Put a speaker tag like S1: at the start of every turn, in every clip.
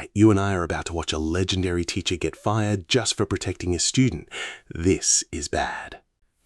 S1: right, you and I are about to watch a legendary teacher get fired just for protecting a student. This is bad.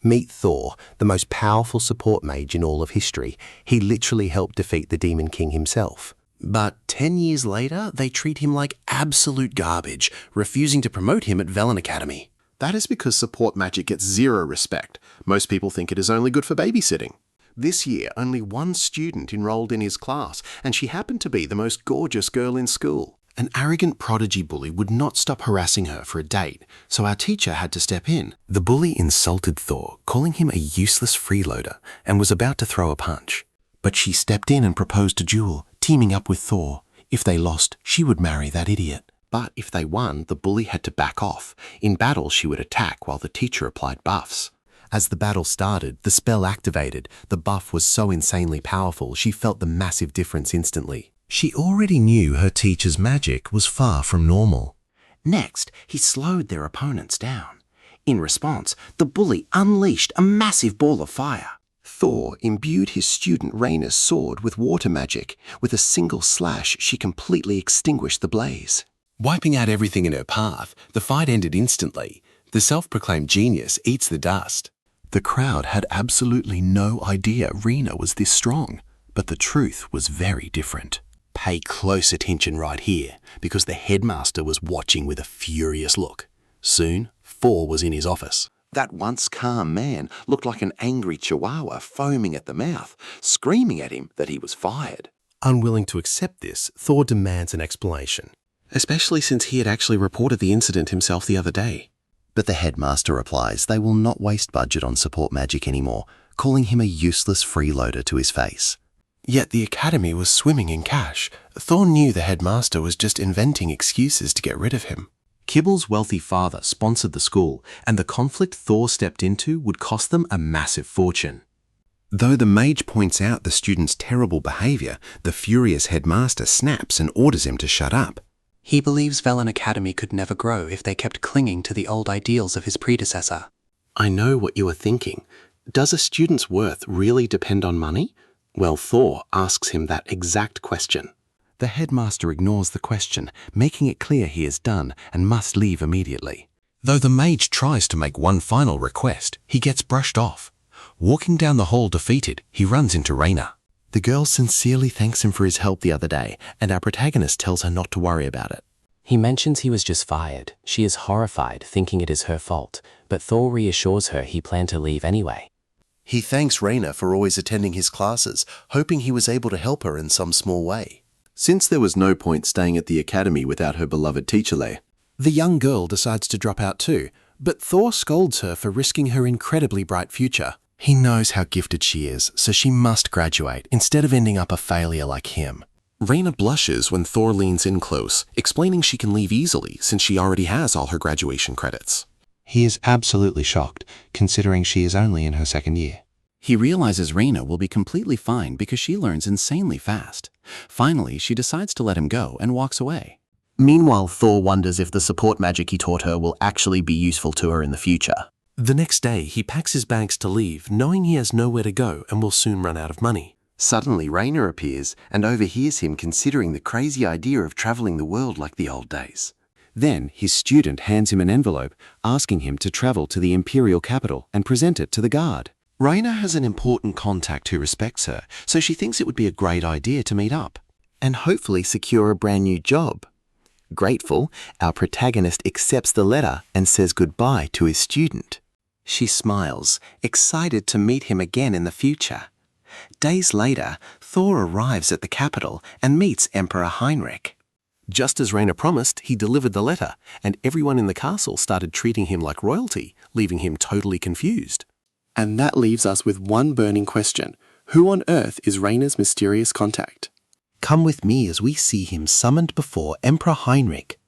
S2: Meet Thor, the most powerful support mage in all of history. He literally helped defeat the Demon King himself.
S3: But 10 years later, they treat him like absolute garbage, refusing to promote him at Velen Academy.
S4: That is because support magic gets zero respect. Most people think it is only good for babysitting. This year, only one student enrolled in his class, and she happened to be the most gorgeous girl in school.
S3: An arrogant prodigy bully would not stop harassing her for a date, so our teacher had to step in.
S2: The bully insulted Thor, calling him a useless freeloader, and was about to throw a punch.
S3: But she stepped in and proposed a duel, teaming up with Thor. If they lost, she would marry that idiot. But if they won, the bully had to back off. In battle, she would attack while the teacher applied buffs.
S2: As the battle started, the spell activated. The buff was so insanely powerful, she felt the massive difference instantly. She already knew her teacher's magic was far from normal.
S3: Next, he slowed their opponents down. In response, the bully unleashed a massive ball of fire.
S4: Thor imbued his student Rayna's sword with water magic. With a single slash, she completely extinguished the blaze.
S1: Wiping out everything in her path, the fight ended instantly. The self-proclaimed genius eats the dust.
S3: The crowd had absolutely no idea Rayna was this strong, but the truth was very different. Pay close attention right here, because the headmaster was watching with a furious look. Soon, Thor was in his office.
S4: That once calm man looked like an angry chihuahua foaming at the mouth, screaming at him that he was fired.
S2: Unwilling to accept this, Thor demands an explanation.
S3: Especially since he had actually reported the incident himself the other day.
S5: But the headmaster replies they will not waste budget on support magic anymore, calling him a useless freeloader to his face.
S3: Yet the academy was swimming in cash. Thor knew the headmaster was just inventing excuses to get rid of him.
S2: Kibble's wealthy father sponsored the school, and the conflict Thor stepped into would cost them a massive fortune.
S3: Though the mage points out the student's terrible behavior, the furious headmaster snaps and orders him to shut up.
S6: He believes Velen Academy could never grow if they kept clinging to the old ideals of his predecessor.
S3: I know what you are thinking. Does a student's worth really depend on money? Well, Thor asks him that exact question.
S2: The headmaster ignores the question, making it clear he is done and must leave immediately. Though the mage tries to make one final request, he gets brushed off. Walking down the hall defeated, he runs into Rayna. The girl sincerely thanks him for his help the other day, and our protagonist tells her not to worry about it.
S7: He mentions he was just fired. She is horrified, thinking it is her fault, but Thor reassures her he planned to leave anyway.
S3: He thanks Rayna for always attending his classes, hoping he was able to help her in some small way.
S4: Since there was no point staying at the academy without her beloved teacher Lei,
S3: The young girl decides to drop out too, but Thor scolds her for risking her incredibly bright future. He knows how gifted she is, so she must graduate instead of ending up a failure like him. Rayna blushes when Thor leans in close, explaining she can leave easily since she already has all her graduation credits.
S2: He is absolutely shocked, considering she is only in her second year.
S6: He realizes Rayna will be completely fine because she learns insanely fast. Finally, she decides to let him go and walks away.
S5: Meanwhile, Thor wonders if the support magic he taught her will actually be useful to her in the future.
S2: The next day, he packs his bags to leave, knowing he has nowhere to go and will soon run out of money.
S4: suddenly Rayna appears and overhears him considering the crazy idea of traveling the world like the old days. Then his student hands him an envelope asking him to travel to the imperial capital and present it to the guard.
S3: Rayna has an important contact who respects her, so she thinks it would be a great idea to meet up and hopefully secure a brand new job. Grateful, our protagonist accepts the letter and says goodbye to his student. She smiles, excited to meet him again in the future. Days later, Thor arrives at the capital and meets Emperor Heinrich. Just as Rayna promised, he delivered the letter, and everyone in the castle started treating him like royalty, leaving him totally confused. And that leaves us with one burning question. Who on earth is Rayna's mysterious contact? Come with me as we see him summoned before Emperor Heinrich.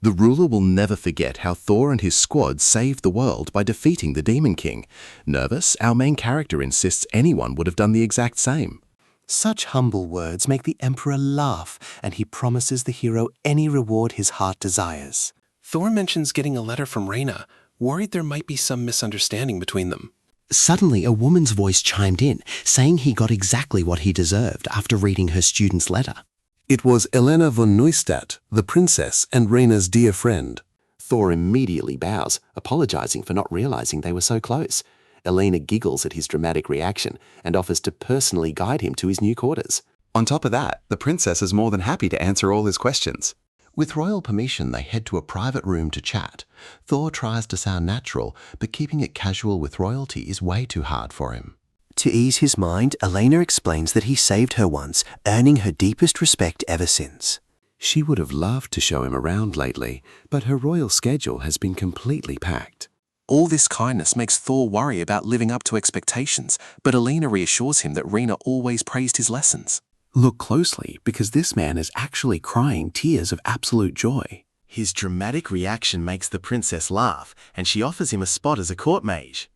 S3: The ruler will never forget how Thor and his squad saved the world by defeating the Demon King. Nervous, our main character insists anyone would have done the exact same. Such humble words make the Emperor laugh, and he promises the hero any reward his heart desires. Thor mentions getting a letter from Rayna, worried there might be some misunderstanding between them. Suddenly, a woman's voice chimed in, saying he got exactly what he deserved after reading her student's letter.
S1: It was Elena von Neustadt, the princess and Raina's dear friend.
S3: Thor immediately bows, apologizing for not realizing they were so close. Elena giggles at his dramatic reaction and offers to personally guide him to his new quarters.
S4: On top of that, the princess is more than happy to answer all his questions.
S5: With royal permission, they head to a private room to chat. Thor tries to sound natural, but keeping it casual with royalty is way too hard for him.
S8: To ease his mind, Elena explains that he saved her once, earning her deepest respect ever since.
S4: She would have loved to show him around lately, but her royal schedule has been completely packed.
S2: All this kindness makes Thor worry about living up to expectations, but Elena reassures him that Rina always praised his lessons.
S4: Look closely, because this man is actually crying tears of absolute joy.
S3: His dramatic reaction makes the princess laugh, and she offers him a spot as a court mage.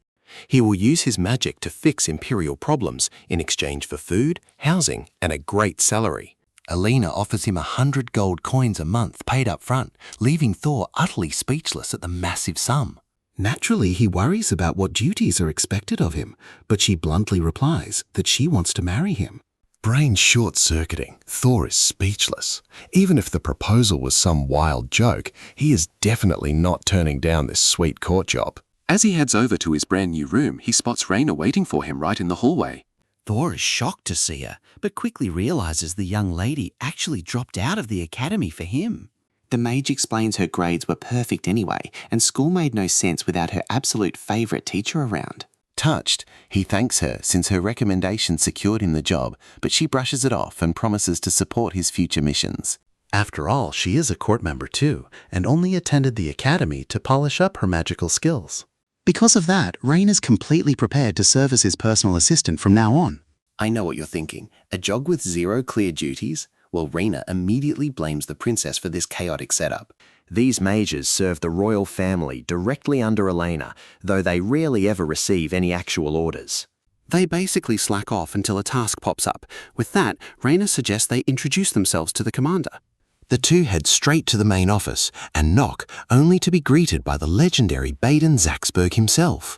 S3: He will use his magic to fix imperial problems in exchange for food, housing, and a great salary.
S5: Elena offers him 100 gold coins a month paid up front, leaving Thor utterly speechless at the massive sum.
S1: Naturally, he worries about what duties are expected of him, but she bluntly replies that she wants to marry him.
S9: Brain short-circuiting, Thor is speechless. Even if the proposal was some wild joke, he is definitely not turning down this sweet court job.
S6: As he heads over to his brand new room, he spots Rina waiting for him right in the hallway.
S8: Thor is shocked to see her, but quickly realizes the young lady actually dropped out of the academy for him.
S3: The mage explains her grades were perfect anyway, and school made no sense without her absolute favourite teacher around.
S4: Touched, he thanks her since her recommendation secured him the job, but she brushes it off and promises to support his future missions.
S5: After all, she is a court member too, and only attended the academy to polish up her magical skills.
S10: Because of that, Rain is completely prepared to serve as his personal assistant from now on.
S3: I know what you're thinking. A job with 0 clear duties? Well, Rina immediately blames the princess for this chaotic setup. These mages serve the royal family directly under Elena, though they rarely ever receive any actual orders.
S6: They basically slack off until a task pops up. With that, Rina suggests they introduce themselves to the commander.
S5: The two head straight to the main office and knock, only to be greeted by the legendary Baden Zaxberg himself.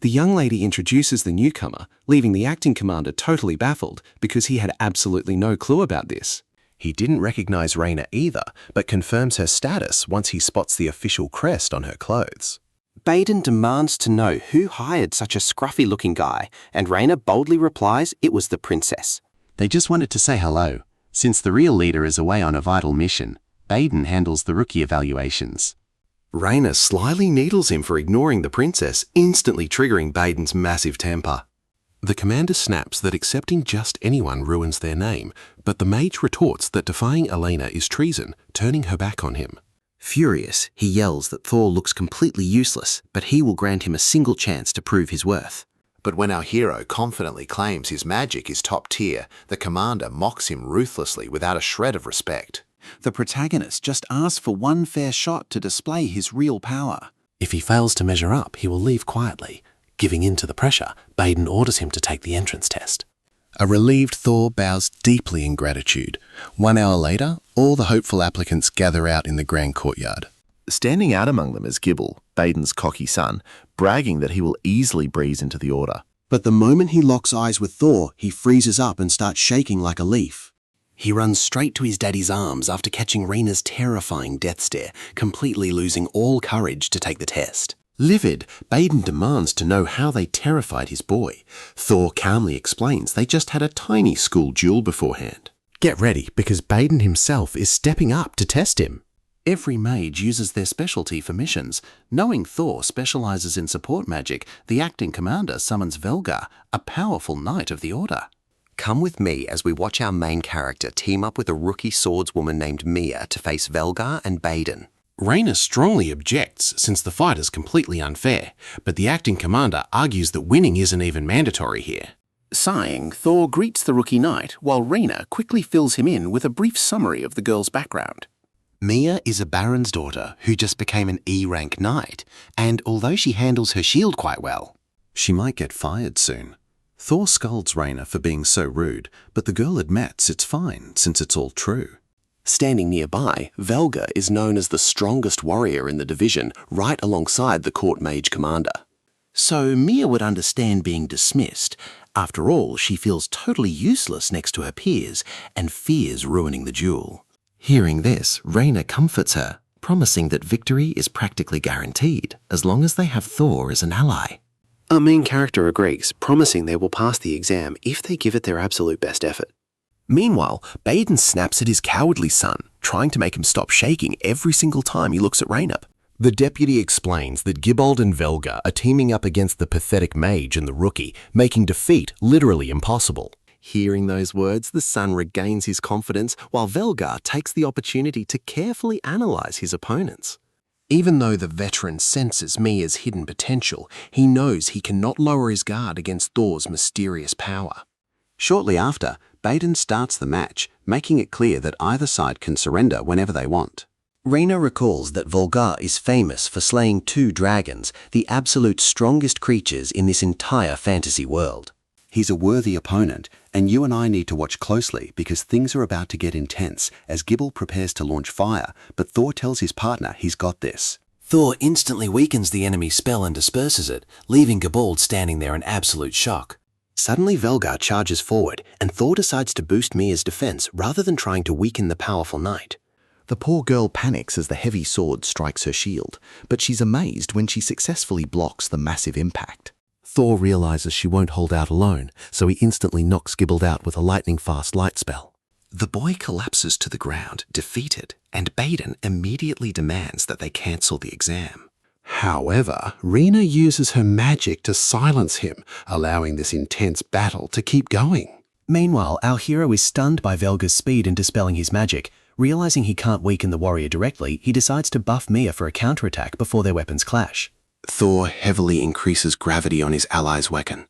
S4: The young lady introduces the newcomer, leaving the acting commander totally baffled because he had absolutely no clue about this. He didn't recognize Rina either, but confirms her status once he spots the official crest on her clothes.
S3: Baden demands to know who hired such a scruffy-looking guy, and Rina boldly replies it was the princess.
S6: They just wanted to say hello. Since the real leader is away on a vital mission, Baden handles the rookie evaluations.
S1: Rina slyly needles him for ignoring the princess, instantly triggering Baden's massive temper. The commander snaps that accepting just anyone ruins their name, but the mage retorts that defying Elena is treason, turning her back on him.
S3: Furious, he yells that Thor looks completely useless, but he will grant him a single chance to prove his worth.
S11: But when our hero confidently claims his magic is top tier, the commander mocks him ruthlessly without a shred of respect.
S10: The protagonist just asks for one fair shot to display his real power.
S1: If he fails to measure up, he will leave quietly. Giving in to the pressure, Baden orders him to take the entrance test.
S9: A relieved Thor bows deeply in gratitude. 1 hour later, all the hopeful applicants gather out in the grand courtyard.
S12: Standing out among them is Gibble, Baden's cocky son, bragging that he will easily breeze into the order.
S10: But the moment he locks eyes with Thor, he freezes up and starts shaking like a leaf.
S1: He runs straight to his daddy's arms after catching Rina's terrifying death stare, completely losing all courage to take the test. Livid, Baden demands to know how they terrified his boy. Thor calmly explains they just had a tiny school duel beforehand. Get ready, because Baden himself is stepping up to test him.
S6: Every mage uses their specialty for missions. Knowing Thor specializes in support magic, the acting commander summons Velgar, a powerful knight of the order.
S3: Come with me as we watch our main character team up with a rookie swordswoman named Mia to face Velgar and Baden.
S1: Rina strongly objects since the fight is completely unfair, but the acting commander argues that winning isn't even mandatory here.
S6: Sighing, Thor greets the rookie knight, while Rina quickly fills him in with a brief summary of the girl's background.
S5: Mia is a baron's daughter who just became an E-rank knight, and although she handles her shield quite well,
S1: She might get fired soon. Thor scolds Rina for being so rude, but the girl admits it's fine since it's all true. Standing nearby, Velgar is known as the strongest warrior in the division, right alongside the court mage commander. So Mia would understand being dismissed,
S6: After all, she feels totally useless next to her peers and fears ruining the duel.
S3: Hearing this, Raina comforts her, promising that victory is practically guaranteed as long as they have Thor as an ally.
S1: Our main character agrees, promising they will pass the exam if they give it their absolute best effort.
S5: Meanwhile, Baden snaps at his cowardly son, trying to make him stop shaking every single time he looks at Raina. The deputy explains that Gibbold and Velga are teaming up against the pathetic mage and the rookie, making defeat literally impossible.
S3: Hearing those words, the son regains his confidence while Velgar takes the opportunity to carefully analyze his opponents.
S5: Even though the veteran senses Mia's hidden potential, he knows he cannot lower his guard against Thor's mysterious power.
S1: Shortly after, Baden starts the match, making it clear that either side can surrender whenever they want.
S6: Raina recalls that Volgar is famous for slaying 2 dragons, the absolute strongest creatures in this entire fantasy world.
S1: He's a worthy opponent, and you and I need to watch closely because things are about to get intense as Gibbold prepares to launch fire, but Thor tells his partner he's got this.
S6: Thor instantly weakens the enemy's spell and disperses it, leaving Gibbold standing there in absolute shock.
S1: Suddenly Velgar charges forward, and Thor decides to boost Mia's defense rather than trying to weaken the powerful knight.
S3: The poor girl panics as the heavy sword strikes her shield, but she's amazed when she successfully blocks the massive impact. Thor realizes she won't hold out alone, so he instantly knocks Gibbold out with a lightning-fast light spell.
S1: The boy collapses to the ground, defeated, and Baden immediately demands that they cancel the exam.
S5: However, Raina uses her magic to silence him, allowing this intense battle to keep going.
S6: Meanwhile, our hero is stunned by Velga's speed in dispelling his magic. Realizing he can't weaken the warrior directly, he decides to buff Mia for a counterattack before their weapons clash.
S5: Thor heavily increases gravity on his ally's weapon,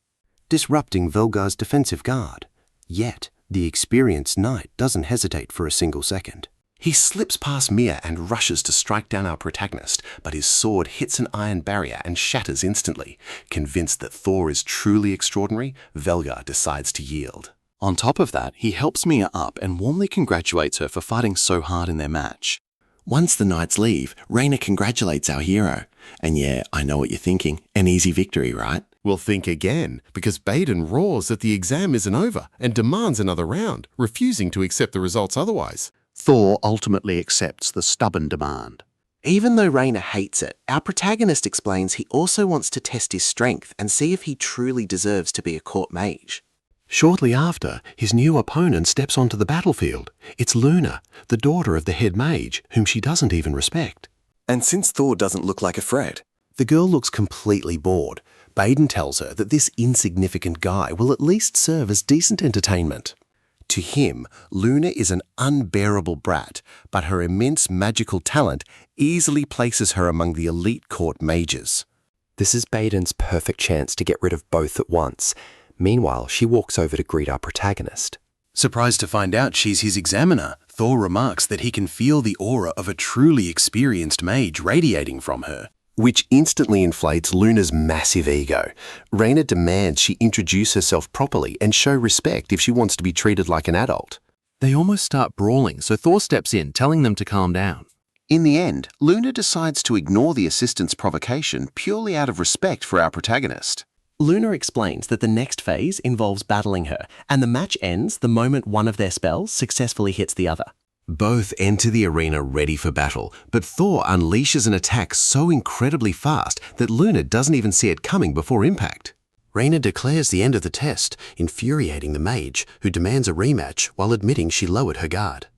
S1: disrupting Velgar's defensive guard. Yet, the experienced knight doesn't hesitate for a single second. He slips past Mia and rushes to strike down our protagonist, but his sword hits an iron barrier and shatters instantly. Convinced that Thor is truly extraordinary, Velgar decides to yield.
S2: On top of that, he helps Mia up and warmly congratulates her for fighting so hard in their match.
S3: Once the knights leave, Raina congratulates our hero. And yeah, I know what you're thinking. An easy victory, right?
S9: Well, think again, because Baden roars that the exam isn't over and demands another round, refusing to accept the results otherwise.
S1: Thor ultimately accepts the stubborn demand.
S3: Even though Raina hates it, our protagonist explains he also wants to test his strength and see if he truly deserves to be a court mage.
S5: Shortly after, his new opponent steps onto the battlefield. It's Luna, the daughter of the head mage, whom she doesn't even respect.
S3: And since Thor doesn't look like a threat,
S5: the girl looks completely bored. Baden tells her that this insignificant guy will at least serve as decent entertainment. To him, Luna is an unbearable brat, but her immense magical talent easily places her among the elite court mages.
S13: This is Baden's perfect chance to get rid of both at once. Meanwhile, she walks over to greet our protagonist.
S2: Surprised to find out she's his examiner, Thor remarks that he can feel the aura of a truly experienced mage radiating from her,
S5: which instantly inflates Luna's massive ego. Raina demands she introduce herself properly and show respect if she wants to be treated like an adult.
S14: They almost start brawling, so Thor steps in, telling them to calm down.
S5: In the end, Luna decides to ignore the assistant's provocation purely out of respect for our protagonist.
S3: Luna explains that the next phase involves battling her, and the match ends the moment one of their spells successfully hits the other.
S5: Both enter the arena ready for battle, but Thor unleashes an attack so incredibly fast that Luna doesn't even see it coming before impact.
S1: Raina declares the end of the test, infuriating the mage, who demands a rematch while admitting she lowered her guard.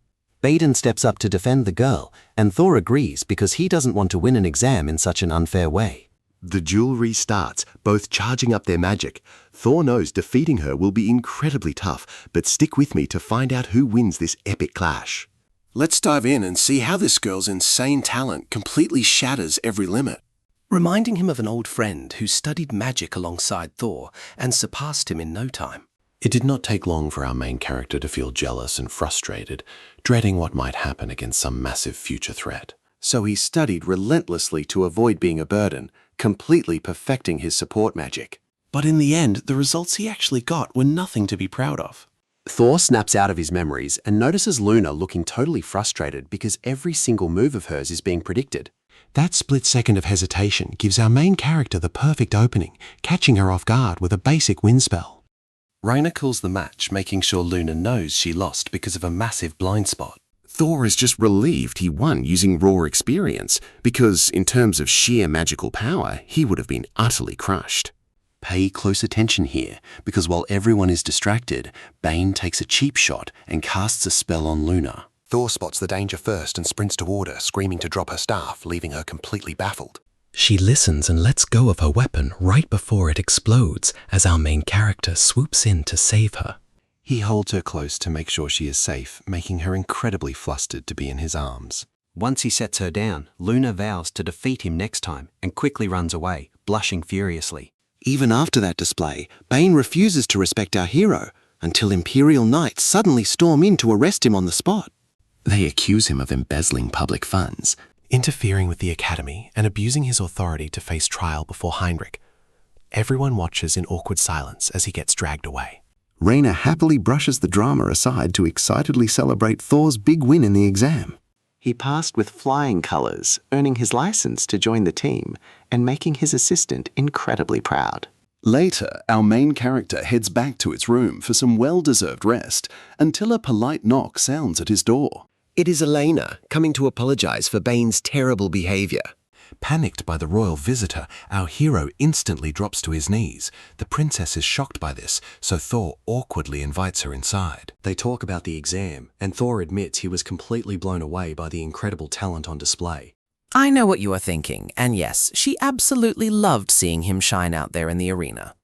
S6: Baden steps up to defend the girl, and Thor agrees because he doesn't want to win an exam in such an unfair way.
S5: The duel restarts, both charging up their magic. Thor knows defeating her will be incredibly tough, but stick with me to find out who wins this epic clash. Let's dive in and see how this girl's insane talent completely shatters every limit.
S6: Reminding him of an old friend who studied magic alongside Thor and surpassed him in no time.
S5: It did not take long for our main character to feel jealous and frustrated, dreading what might happen against some massive future threat. So he studied relentlessly to avoid being a burden, completely perfecting his support magic. But in the end, the results he actually got were nothing to be proud of.
S1: Thor snaps out of his memories and notices Luna looking totally frustrated because every single move of hers is being predicted.
S5: That split second of hesitation gives our main character the perfect opening, catching her off guard with a basic wind spell.
S1: Raina calls the match, making sure Luna knows she lost because of a massive blind spot.
S4: Thor is just relieved he won using raw experience, because in terms of sheer magical power, he would have been utterly crushed.
S1: Pay close attention here, because while everyone is distracted, Bane takes a cheap shot and casts a spell on Luna.
S11: Thor spots the danger first and sprints toward her, screaming to drop her staff, leaving her completely baffled.
S2: She listens and lets go of her weapon right before it explodes as our main character swoops in to save her.
S1: He holds her close to make sure she is safe, making her incredibly flustered to be in his arms.
S3: Once he sets her down, Luna vows to defeat him next time and quickly runs away, blushing furiously.
S1: Even after that display, Bane refuses to respect our hero, until Imperial Knights suddenly storm in to arrest him on the spot.
S4: They accuse him of embezzling public funds,
S5: interfering with the Academy and abusing his authority to face trial before Heinrich. Everyone watches in awkward silence as he gets dragged away.
S4: Raina happily brushes the drama aside to excitedly celebrate Thor's big win in the exam.
S3: He passed with flying colors, earning his license to join the team and making his assistant incredibly proud.
S1: Later, our main character heads back to its room for some well-deserved rest until a polite knock sounds at his door.
S3: It is Elena, coming to apologize for Bane's terrible behavior.
S2: Panicked by the royal visitor, our hero instantly drops to his knees. The princess is shocked by this, so Thor awkwardly invites her inside.
S3: They talk about the exam, and Thor admits he was completely blown away by the incredible talent on display.
S8: I know what you are thinking, and yes, she absolutely loved seeing him shine out there in the arena.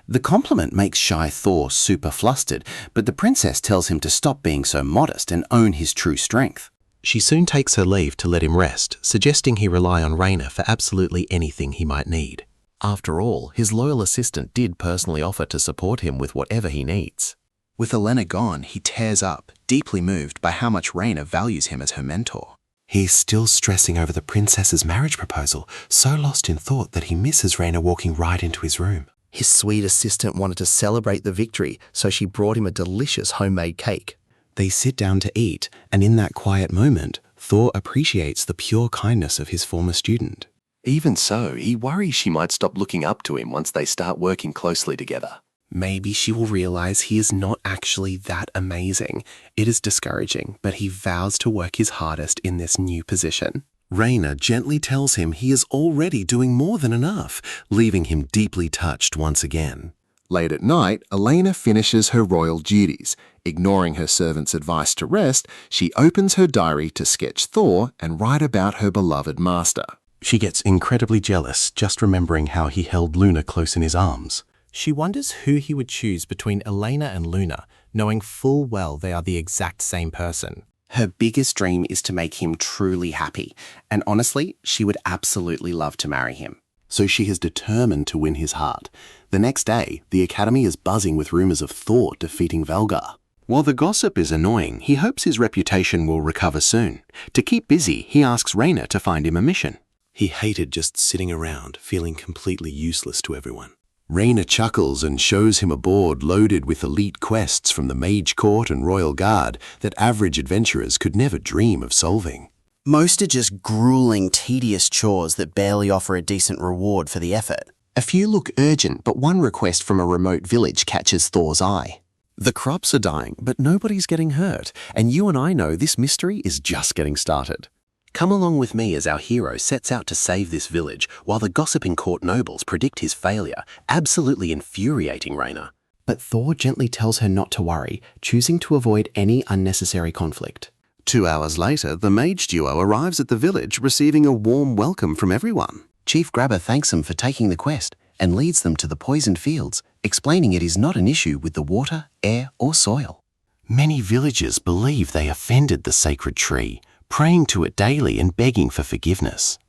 S1: The compliment makes shy Thor super flustered, but the princess tells him to stop being so modest and own his true strength.
S2: She soon takes her leave to let him rest, suggesting he rely on Raina for absolutely anything he might need.
S6: After all, his loyal assistant did personally offer to support him with whatever he needs.
S3: With Elena gone, he tears up, deeply moved by how much Raina values him as her mentor.
S1: He's still stressing over the princess's marriage proposal, so lost in thought that he misses Raina walking right into his room.
S3: His sweet assistant wanted to celebrate the victory, so she brought him a delicious homemade cake.
S1: They sit down to eat, and in that quiet moment, Thor appreciates the pure kindness of his former student.
S5: Even so, he worries she might stop looking up to him once they start working closely together.
S1: Maybe she will realize he is not actually that amazing. It is discouraging, but he vows to work his hardest in this new position. Raina gently tells him he is already doing more than enough, leaving him deeply touched once again.
S12: Late at night, Elena finishes her royal duties. Ignoring her servant's advice to rest, she opens her diary to sketch Thor and write about her beloved master.
S2: She gets incredibly jealous just remembering how he held Luna close in his arms.
S6: She wonders who he would choose between Elena and Luna, knowing full well they are the exact same person.
S3: Her biggest dream is to make him truly happy, and honestly, she would absolutely love to marry him.
S1: So she is determined to win his heart. The next day, the Academy is buzzing with rumors of Thor defeating Velgar. While the gossip is annoying, he hopes his reputation will recover soon. To keep busy, he asks Raina to find him a mission. He hated just sitting around, feeling completely useless to everyone. Raina chuckles and shows him a board loaded with elite quests from the Mage Court and Royal Guard that average adventurers could never dream of solving.
S8: Most are just grueling, tedious chores that barely offer a decent reward for the effort.
S3: A few look urgent, but one request from a remote village catches Thor's eye.
S1: The crops are dying, but nobody's getting hurt, and you and I know this mystery is just getting started. Come along with me as our hero sets out to save this village, while the gossiping court nobles predict his failure, absolutely infuriating Raina.
S3: But Thor gently tells her not to worry, choosing to avoid any unnecessary conflict.
S1: 2 hours later, the mage duo arrives at the village, receiving a warm welcome from everyone.
S3: Chief Grabber thanks them for taking the quest and leads them to the poisoned fields, explaining it is not an issue with the water, air, or soil.
S1: Many villagers believe they offended the sacred tree, praying to it daily and begging for forgiveness.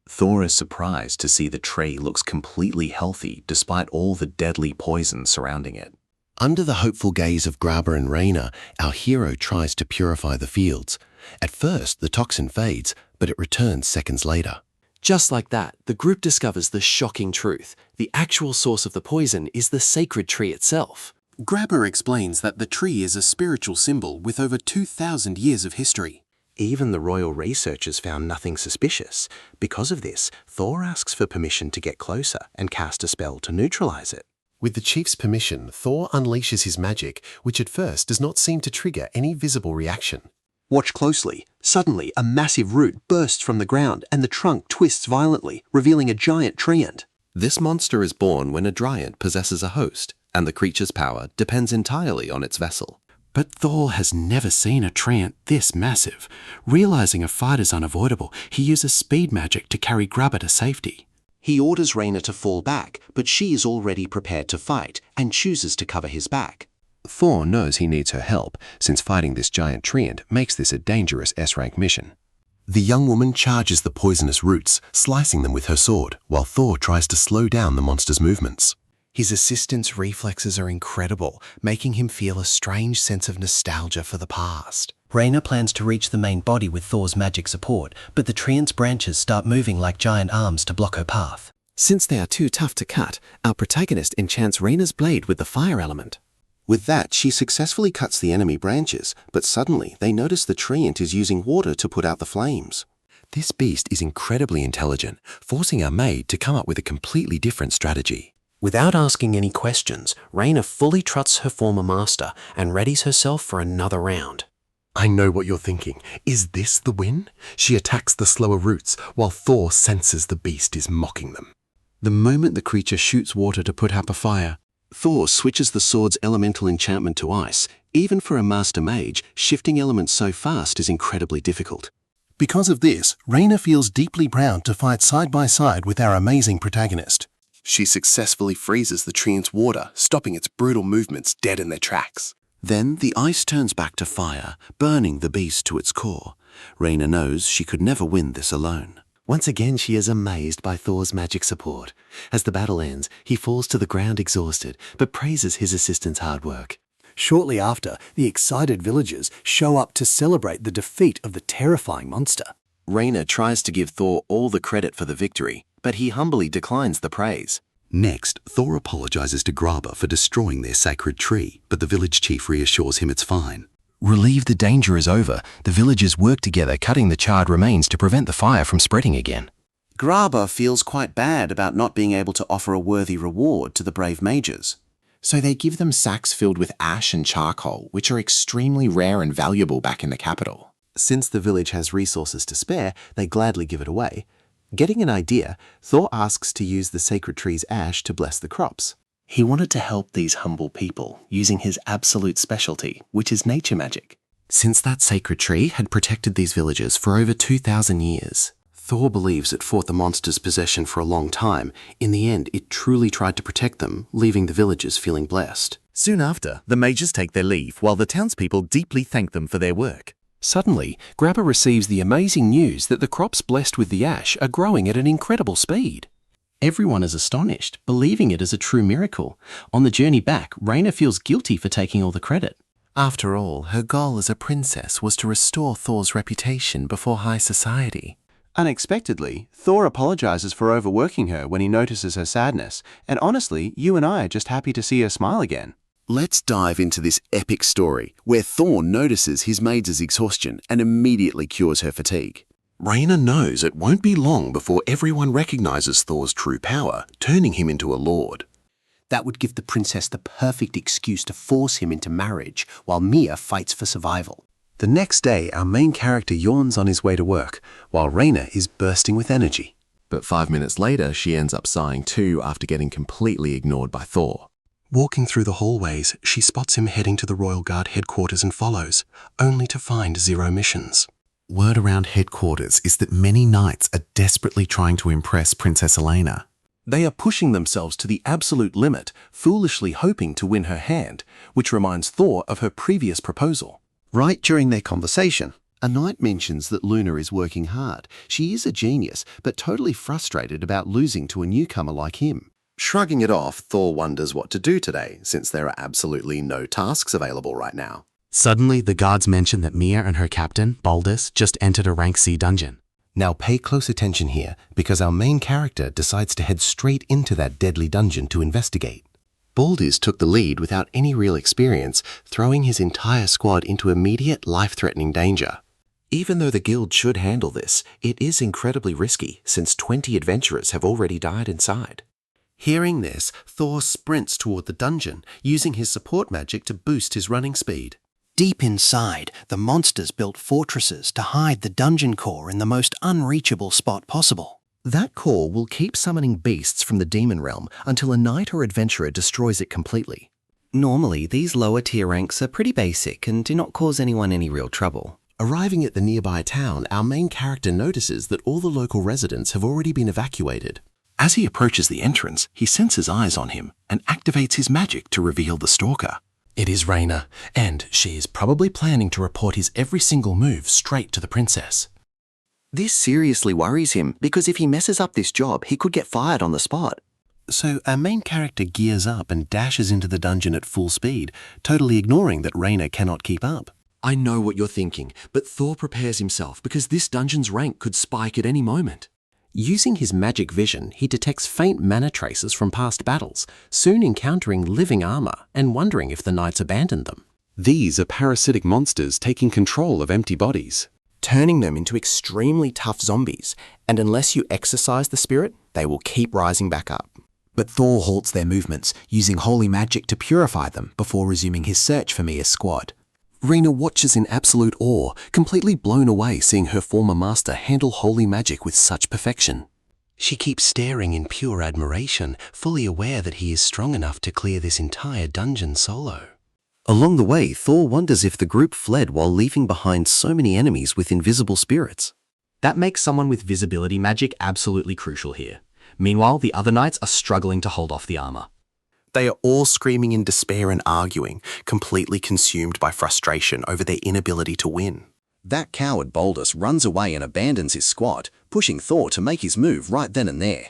S2: Thor is surprised to see the tree looks completely healthy despite all the deadly poison surrounding it.
S1: Under the hopeful gaze of Grabber and Raina, our hero tries to purify the fields. At first, the toxin fades, but it returns seconds later.
S6: Just like that, the group discovers the shocking truth. The actual source of the poison is the sacred tree itself.
S1: Grabber explains that the tree is a spiritual symbol with over 2,000 years of history.
S6: Even the royal researchers found nothing suspicious. Because of this, Thor asks for permission to get closer and cast a spell to neutralize it.
S5: With the chief's permission, Thor unleashes his magic, which at first does not seem to trigger any visible reaction.
S1: Watch closely. Suddenly, a massive root bursts from the ground and the trunk twists violently, revealing a giant treant.
S4: This monster is born when a Dryant possesses a host, and the creature's power depends entirely on its vessel.
S6: But Thor has never seen a treant this massive. Realizing a fight is unavoidable, he uses speed magic to carry Grubba to safety.
S1: He orders Raina to fall back, but she is already prepared to fight and chooses to cover his back.
S4: Thor knows he needs her help, since fighting this giant treant makes this a dangerous S-rank mission.
S5: The young woman charges the poisonous roots, slicing them with her sword, while Thor tries to slow down the monster's movements. His assistant's reflexes are incredible, making him feel a strange sense of nostalgia for the past.
S8: Raina plans to reach the main body with Thor's magic support, but the treant's branches start moving like giant arms to block her path.
S3: Since they are too tough to cut, our protagonist enchants Raina's blade with the fire element.
S1: With that, she successfully cuts the enemy branches, but suddenly they notice the treant is using water to put out the flames.
S4: This beast is incredibly intelligent, forcing our maid to come up with a completely different strategy.
S1: Without asking any questions, Raina fully trusts her former master and readies herself for another round.
S5: I know what you're thinking. Is this the win? She attacks the slower roots, while Thor senses the beast is mocking them.
S6: The moment the creature shoots water to put up a fire,
S1: Thor switches the sword's elemental enchantment to ice. Even for a master mage, shifting elements so fast is incredibly difficult.
S6: Because of this, Raina feels deeply proud to fight side by side with our amazing protagonist.
S5: She successfully freezes the treant's water, stopping its brutal movements dead in their tracks.
S1: Then the ice turns back to fire, burning the beast to its core. Raina knows she could never win this alone.
S3: Once again, she is amazed by Thor's magic support. As the battle ends, he falls to the ground exhausted, but praises his assistant's hard work.
S8: Shortly after, the excited villagers show up to celebrate the defeat of the terrifying monster.
S1: Raina tries to give Thor all the credit for the victory, but he humbly declines the praise.
S4: Next, Thor apologizes to Grubba for destroying their sacred tree, but the village chief reassures him it's fine.
S2: Relieved the danger is over, the villagers work together cutting the charred remains to prevent the fire from spreading again.
S1: Grubba feels quite bad about not being able to offer a worthy reward to the brave mages.
S3: So they give them sacks filled with ash and charcoal, which are extremely rare and valuable back in the capital.
S1: Since the village has resources to spare, they gladly give it away. Getting an idea, Thor asks to use the sacred tree's ash to bless the crops.
S8: He wanted to help these humble people using his absolute specialty, which is nature magic.
S1: Since that sacred tree had protected these villages for over 2,000 years, Thor believes it fought the monster's possession for a long time. In the end, it truly tried to protect them, leaving the villagers feeling blessed.
S15: Soon after, the mages take their leave while the townspeople deeply thank them for their work.
S6: Suddenly, Grubba receives the amazing news that the crops blessed with the ash are growing at an incredible speed. Everyone is astonished, believing it is a true miracle. On the journey back, Raina feels guilty for taking all the credit.
S5: After all, her goal as a princess was to restore Thor's reputation before high society.
S6: Unexpectedly, Thor apologizes for overworking her when he notices her sadness, and honestly, you and I are just happy to see her smile again.
S5: Let's dive into this epic story, where Thor notices his maid's exhaustion and immediately cures her fatigue. Raina knows it won't be long before everyone recognizes Thor's true power, turning him into a lord.
S8: That would give the princess the perfect excuse to force him into marriage, while Mia fights for survival.
S6: The next day, our main character yawns on his way to work, while Raina is bursting with energy.
S5: But 5 minutes later, she ends up sighing too after getting completely ignored by Thor.
S6: Walking through the hallways, she spots him heading to the Royal Guard headquarters and follows, only to find 0 missions.
S5: Word around headquarters is that many knights are desperately trying to impress Princess Elena.
S6: They are pushing themselves to the absolute limit, foolishly hoping to win her hand, which reminds Thor of her previous proposal.
S1: Right during their conversation, a knight mentions that Luna is working hard. She is a genius, but totally frustrated about losing to a newcomer like him. Shrugging it off, Thor wonders what to do today, since there are absolutely no tasks available right now.
S7: Suddenly, the guards mention that Mia and her captain, Baldus, just entered a rank C dungeon.
S6: Now pay close attention here, because our main character decides to head straight into that deadly dungeon to investigate.
S1: Baldus took the lead without any real experience, throwing his entire squad into immediate life-threatening danger. Even though the guild should handle this, it is incredibly risky, since 20 adventurers have already died inside. Hearing this, Thor sprints toward the dungeon, using his support magic to boost his running speed.
S16: Deep inside, the monsters built fortresses to hide the dungeon core in the most unreachable spot possible.
S3: That core will keep summoning beasts from the demon realm until a knight or adventurer destroys it completely.
S8: Normally, these lower tier ranks are pretty basic and do not cause anyone any real trouble.
S1: Arriving at the nearby town, our main character notices that all the local residents have already been evacuated.
S6: As he approaches the entrance, he senses eyes on him and activates his magic to reveal the stalker.
S2: It is Raina, and she is probably planning to report his every single move straight to the princess.
S3: This seriously worries him because if he messes up this job, he could get fired on the spot.
S1: So our main character gears up and dashes into the dungeon at full speed, totally ignoring that Raina cannot keep up.
S6: I know what you're thinking, but Thor prepares himself because this dungeon's rank could spike at any moment.
S2: Using his magic vision, he detects faint mana traces from past battles, soon encountering living armor and wondering if the knights abandoned them.
S14: These are parasitic monsters taking control of empty bodies,
S17: turning them into extremely tough zombies, and unless you exorcise the spirit, they will keep rising back up.
S16: But Thor halts their movements, using holy magic to purify them before resuming his search for Mia's squad.
S2: Raina watches in absolute awe, completely blown away seeing her former master handle holy magic with such perfection. She keeps staring in pure admiration, fully aware that he is strong enough to clear this entire dungeon solo.
S3: Along the way, Thor wonders if the group fled while leaving behind so many enemies with invisible spirits.
S6: That makes someone with visibility magic absolutely crucial here. Meanwhile, the other knights are struggling to hold off the armor.
S1: They are all screaming in despair and arguing, completely consumed by frustration over their inability to win.
S3: That coward Baldus runs away and abandons his squad, pushing Thor to make his move right then and there.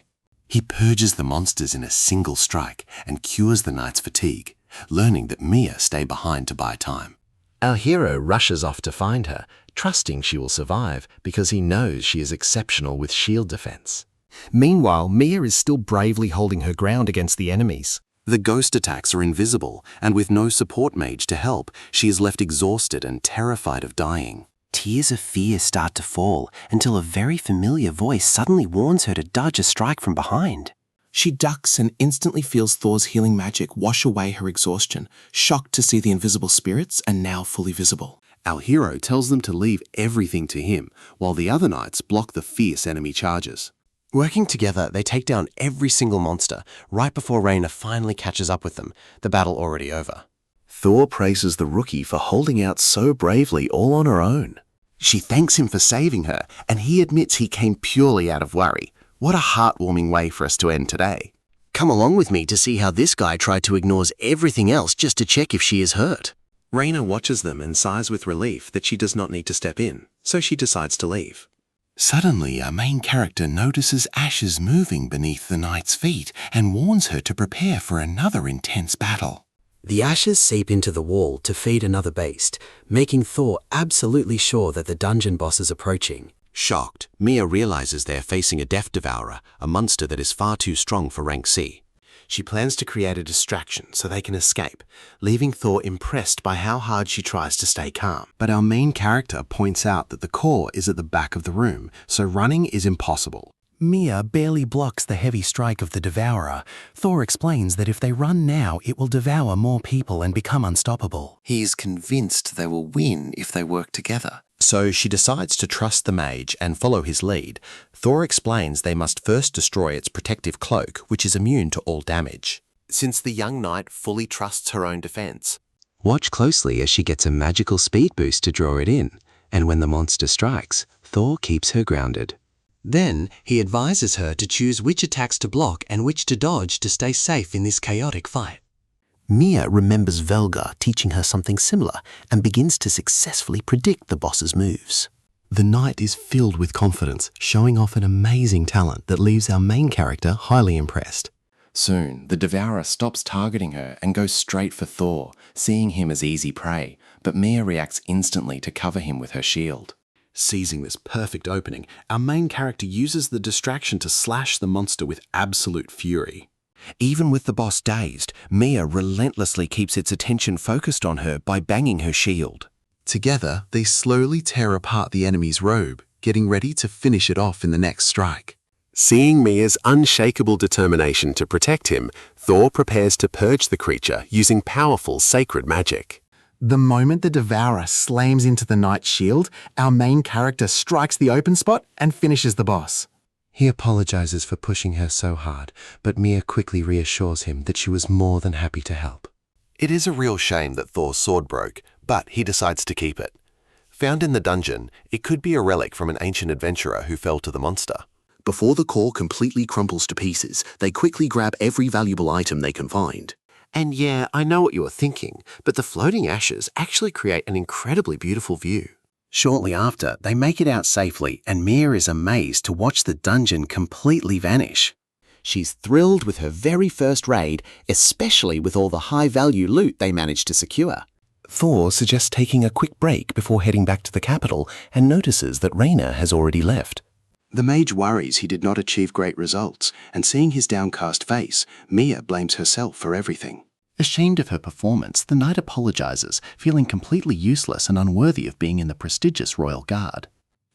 S1: He purges the monsters in a single strike and cures the knight's fatigue, learning that Mia stayed behind to buy time.
S3: Our hero rushes off to find her, trusting she will survive because he knows she is exceptional with shield defense. Meanwhile, Mia is still bravely holding her ground against the enemies.
S1: The ghost attacks are invisible, and with no support mage to help, she is left exhausted and terrified of dying.
S16: Tears of fear start to fall until a very familiar voice suddenly warns her to dodge a strike from behind.
S18: She ducks and instantly feels Thor's healing magic wash away her exhaustion, shocked to see the invisible spirits are now fully visible.
S1: Our hero tells them to leave everything to him, while the other knights block the fierce enemy charges.
S2: Working together, they take down every single monster, right before Raina finally catches up with them, the battle already over.
S3: Thor praises the rookie for holding out so bravely all on her own.
S1: She thanks him for saving her, and he admits he came purely out of worry. What a heartwarming way for us to end today.
S3: Come along with me to see how this guy tried to ignore everything else just to check if she is hurt.
S1: Raina watches them and sighs with relief that she does not need to step in, so she decides to leave. Suddenly, our main character notices ashes moving beneath the knight's feet and warns her to prepare for another intense battle.
S16: The ashes seep into the wall to feed another beast, making Thor absolutely sure that the dungeon boss is approaching.
S2: Shocked, Mia realizes they are facing a Death Devourer, a monster that is far too strong for rank C.
S1: She plans to create a distraction so they can escape, leaving Thor impressed by how hard she tries to stay calm. But our main character points out that the core is at the back of the room, so running is impossible.
S16: Mia barely blocks the heavy strike of the Devourer. Thor explains that if they run now, it will devour more people and become unstoppable.
S1: He is convinced they will win if they work together.
S2: So she decides to trust the mage and follow his lead. Thor explains they must first destroy its protective cloak, which is immune to all damage.
S1: Since the young knight fully trusts her own defense.
S7: Watch closely as she gets a magical speed boost to draw it in, and when the monster strikes, Thor keeps her grounded.
S16: Then, he advises her to choose which attacks to block and which to dodge to stay safe in this chaotic fight.
S3: Mia remembers Velga teaching her something similar and begins to successfully predict the boss's moves. The knight is filled with confidence, showing off an amazing talent that leaves our main character highly impressed.
S6: Soon, the Devourer stops targeting her and goes straight for Thor, seeing him as easy prey, but Mia reacts instantly to cover him with her shield.
S1: Seizing this perfect opening, our main character uses the distraction to slash the monster with absolute fury. Even with the boss dazed, Mia relentlessly keeps its attention focused on her by banging her shield.
S4: Together, they slowly tear apart the enemy's robe, getting ready to finish it off in the next strike. Seeing Mia's unshakable determination to protect him, Thor prepares to purge the creature using powerful sacred magic.
S3: The moment the Devourer slams into the Knight's shield, our main character strikes the open spot and finishes the boss.
S2: He apologizes for pushing her so hard, but Mia quickly reassures him that she was more than happy to help.
S5: It is a real shame that Thor's sword broke, but he decides to keep it. Found in the dungeon, it could be a relic from an ancient adventurer who fell to the monster.
S1: Before the core completely crumples to pieces, they quickly grab every valuable item they can find. And yeah, I know what you are thinking, but the floating ashes actually create an incredibly beautiful view.
S6: Shortly after, they make it out safely, and Mia is amazed to watch the dungeon completely vanish.
S17: She's thrilled with her very first raid, especially with all the high-value loot they managed to secure.
S6: Thor suggests taking a quick break before heading back to the capital and notices that Raina has already left.
S16: The mage worries he did not achieve great results, and seeing his downcast face, Mia blames herself for everything.
S6: Ashamed of her performance, the knight apologizes, feeling completely useless and unworthy of being in the prestigious royal guard.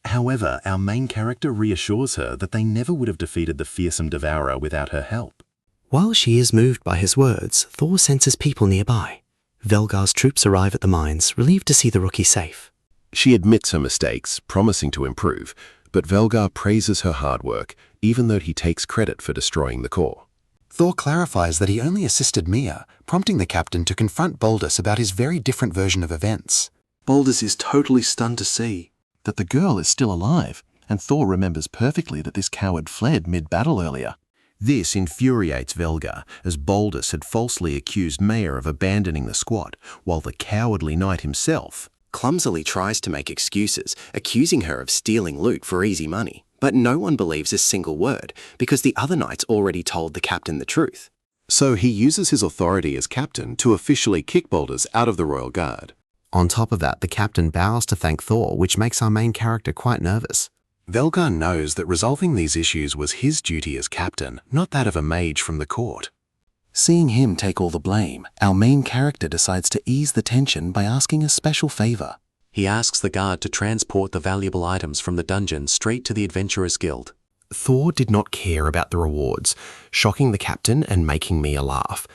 S6: However, our main character reassures her that they never would have defeated the fearsome devourer without her help.
S17: While she is moved by his words, Thor senses people nearby. Velgar's troops arrive at the mines, relieved to see the rookie safe.
S5: She admits her mistakes, promising to improve, but Velgar praises her hard work, even though he takes credit for destroying the core.
S2: Thor clarifies that he only assisted Mia, prompting the captain to confront Baldus about his very different version of events.
S6: Baldus is totally stunned to see that the girl is still alive, and Thor remembers perfectly that this coward fled mid-battle earlier. This infuriates Velgar, as Baldus had falsely accused Mia of abandoning the squad, while the cowardly knight himself
S17: Clumsily tries to make excuses, accusing her of stealing loot for easy money. But no one believes a single word, because the other knights already told the captain the truth.
S5: So he uses his authority as captain to officially kick Baldus out of the royal guard.
S3: On top of that, the captain bows to thank Thor, which makes our main character quite nervous.
S2: Velgar knows that resolving these issues was his duty as captain, not that of a mage from the court.
S6: Seeing him take all the blame, our main character decides to ease the tension by asking a special favor.
S7: He asks the guard to transport the valuable items from the dungeon straight to the Adventurers Guild.
S1: Thor did not care about the rewards, shocking the captain and making Mia laugh.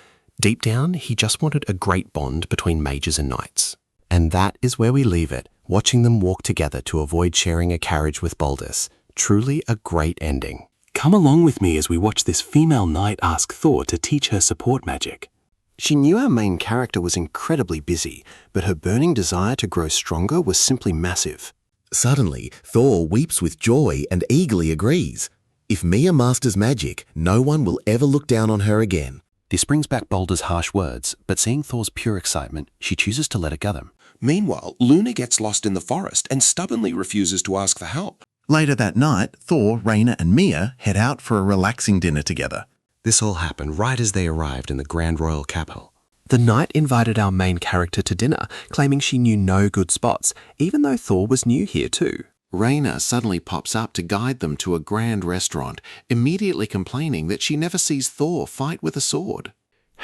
S1: Deep down, he just wanted a great bond between mages and knights. And that is where we leave it, watching them walk together to avoid sharing a carriage with Baldus. Truly a great ending. Come along with me as we watch this female knight ask Thor to teach her support magic. She knew our main character was incredibly busy, but her burning desire to grow stronger was simply massive. Suddenly, Thor weeps with joy and eagerly agrees. If Mia masters magic, no one will ever look down on her again.
S6: This brings back Baldur's harsh words, but seeing Thor's pure excitement, she chooses to let it gather.
S19: Meanwhile, Luna gets lost in the forest and stubbornly refuses to ask for help.
S15: Later that night, Thor, Raina and Mia head out for a relaxing dinner together.
S1: This all happened right as they arrived in the Grand Royal Capital. The knight invited our main character to dinner, claiming she knew no good spots, even though Thor was new here too. Raina suddenly pops up to guide them to a grand restaurant, immediately complaining that she never sees Thor fight with a sword.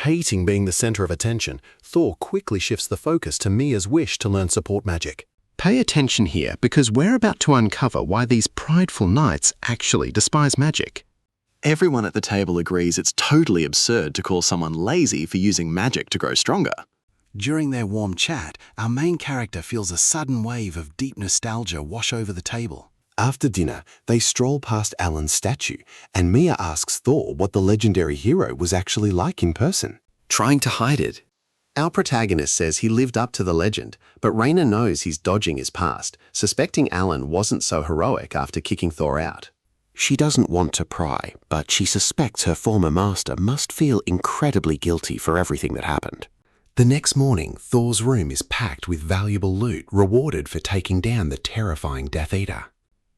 S2: Hating being the center of attention, Thor quickly shifts the focus to Mia's wish to learn support magic.
S16: Pay attention here, because we're about to uncover why these prideful knights actually despise magic.
S3: Everyone at the table agrees it's totally absurd to call someone lazy for using magic to grow stronger.
S6: During their warm chat, our main character feels a sudden wave of deep nostalgia wash over the table.
S1: After dinner, they stroll past Alan's statue, and Mia asks Thor what the legendary hero was actually like in person. Trying to hide it. Our protagonist says he lived up to the legend, but Raina knows he's dodging his past, suspecting Alan wasn't so heroic after kicking Thor out. She doesn't want to pry, but she suspects her former master must feel incredibly guilty for everything that happened. The next morning, Thor's room is packed with valuable loot rewarded for taking down the terrifying Death Eater.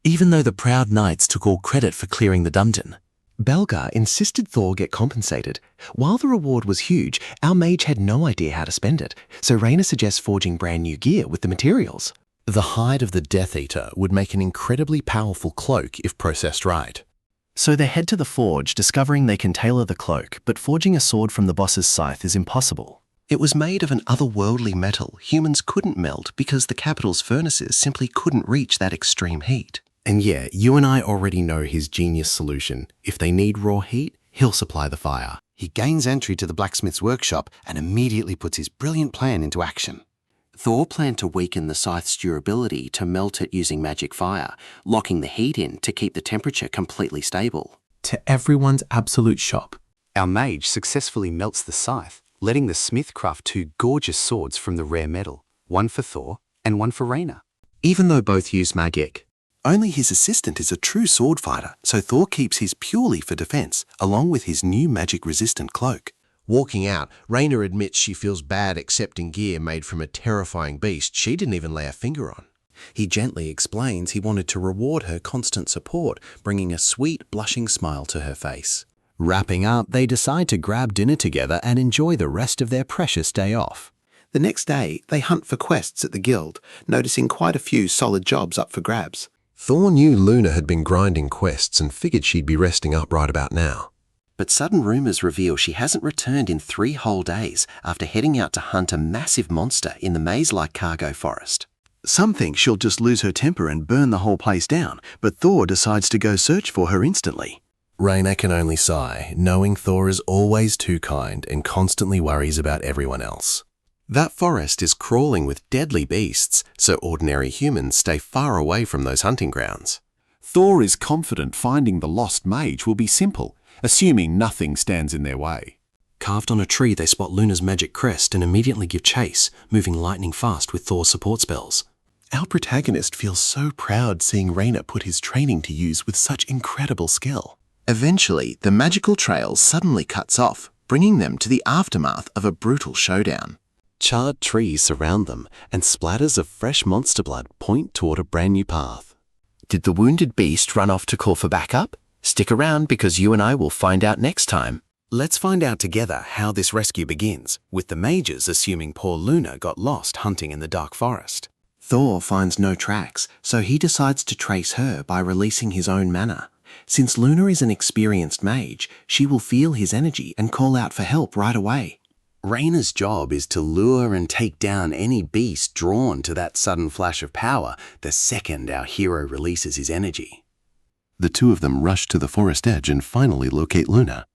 S17: Even though the proud knights took all credit for clearing the dungeon,
S1: Belgar insisted Thor get compensated. While the reward was huge, our mage had no idea how to spend it, so Raina suggests forging brand new gear with the materials.
S6: The hide of the Death Eater would make an incredibly powerful cloak if processed right.
S17: So they head to the forge, discovering they can tailor the cloak, but forging a sword from the boss's scythe is impossible.
S1: It was made of an otherworldly metal humans couldn't melt because the capital's furnaces simply couldn't reach that extreme heat. And yeah, you and I already know his genius solution. If they need raw heat, he'll supply the fire.
S4: He gains entry to the blacksmith's workshop and immediately puts his brilliant plan into action.
S17: Thor planned to weaken the scythe's durability to melt it using magic fire, locking the heat in to keep the temperature completely stable.
S18: To everyone's absolute shock,
S13: Our mage successfully melts the scythe, letting the smith craft 2 gorgeous swords from the rare metal, one for Thor and one for Raina.
S1: Even though both use magic.
S3: Only his assistant is a true sword fighter, so Thor keeps his purely for defense, along with his new magic-resistant cloak.
S5: Walking out, Raina admits she feels bad accepting gear made from a terrifying beast she didn't even lay a finger on.
S6: He gently explains he wanted to reward her constant support, bringing a sweet, blushing smile to her face.
S16: Wrapping up, they decide to grab dinner together and enjoy the rest of their precious day off.
S3: The next day, they hunt for quests at the guild, noticing quite a few solid jobs up for grabs.
S5: Thor knew Luna had been grinding quests and figured she'd be resting up right about now.
S17: But sudden rumors reveal she hasn't returned in 3 whole days after heading out to hunt a massive monster in the maze-like cargo forest.
S3: Some think she'll just lose her temper and burn the whole place down, but Thor decides to go search for her instantly.
S5: Raina can only sigh, knowing Thor is always too kind and constantly worries about everyone else. That forest is crawling with deadly beasts, so ordinary humans stay far away from those hunting grounds.
S19: Thor is confident finding the lost mage will be simple, assuming nothing stands in their way.
S6: Carved on a tree, they spot Luna's magic crest and immediately give chase, moving lightning fast with Thor's support spells.
S12: Our protagonist feels so proud seeing Raina put his training to use with such incredible skill.
S3: Eventually, the magical trail suddenly cuts off, bringing them to the aftermath of a brutal showdown.
S1: Charred trees surround them, and splatters of fresh monster blood point toward a brand new path.
S3: Did the wounded beast run off to call for backup? Stick around because you and I will find out next time.
S6: Let's find out together how this rescue begins, with the mages assuming poor Luna got lost hunting in the dark forest.
S3: Thor finds no tracks, so he decides to trace her by releasing his own mana. Since Luna is an experienced mage, she will feel his energy and call out for help right away.
S17: Raina's job is to lure and take down any beast drawn to that sudden flash of power the second our hero releases his energy.
S5: The two of them rush to the forest edge and finally locate Luna.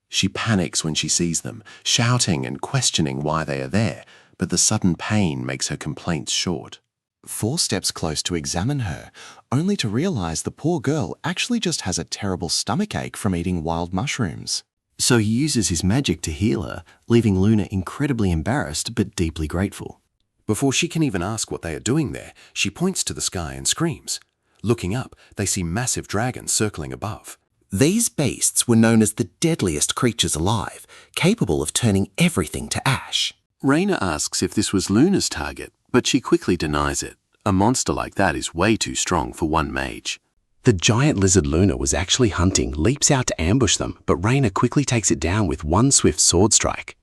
S12: She panics when she sees them, shouting and questioning why they are there, but the sudden pain makes her complaints short. Thor steps close to examine her, only to realize the poor girl actually just has a terrible stomachache from eating wild mushrooms.
S6: So he uses his magic to heal her, leaving Luna incredibly embarrassed but deeply grateful.
S2: Before she can even ask what they are doing there, she points to the sky and screams. Looking up, they see massive dragons circling above.
S3: These beasts were known as the deadliest creatures alive, capable of turning everything to ash.
S1: Raina asks if this was Luna's target, but she quickly denies it. A monster like that is way too strong for one mage.
S17: The giant lizard Luna was actually hunting leaps out to ambush them, but Raina quickly takes it down with one swift sword strike.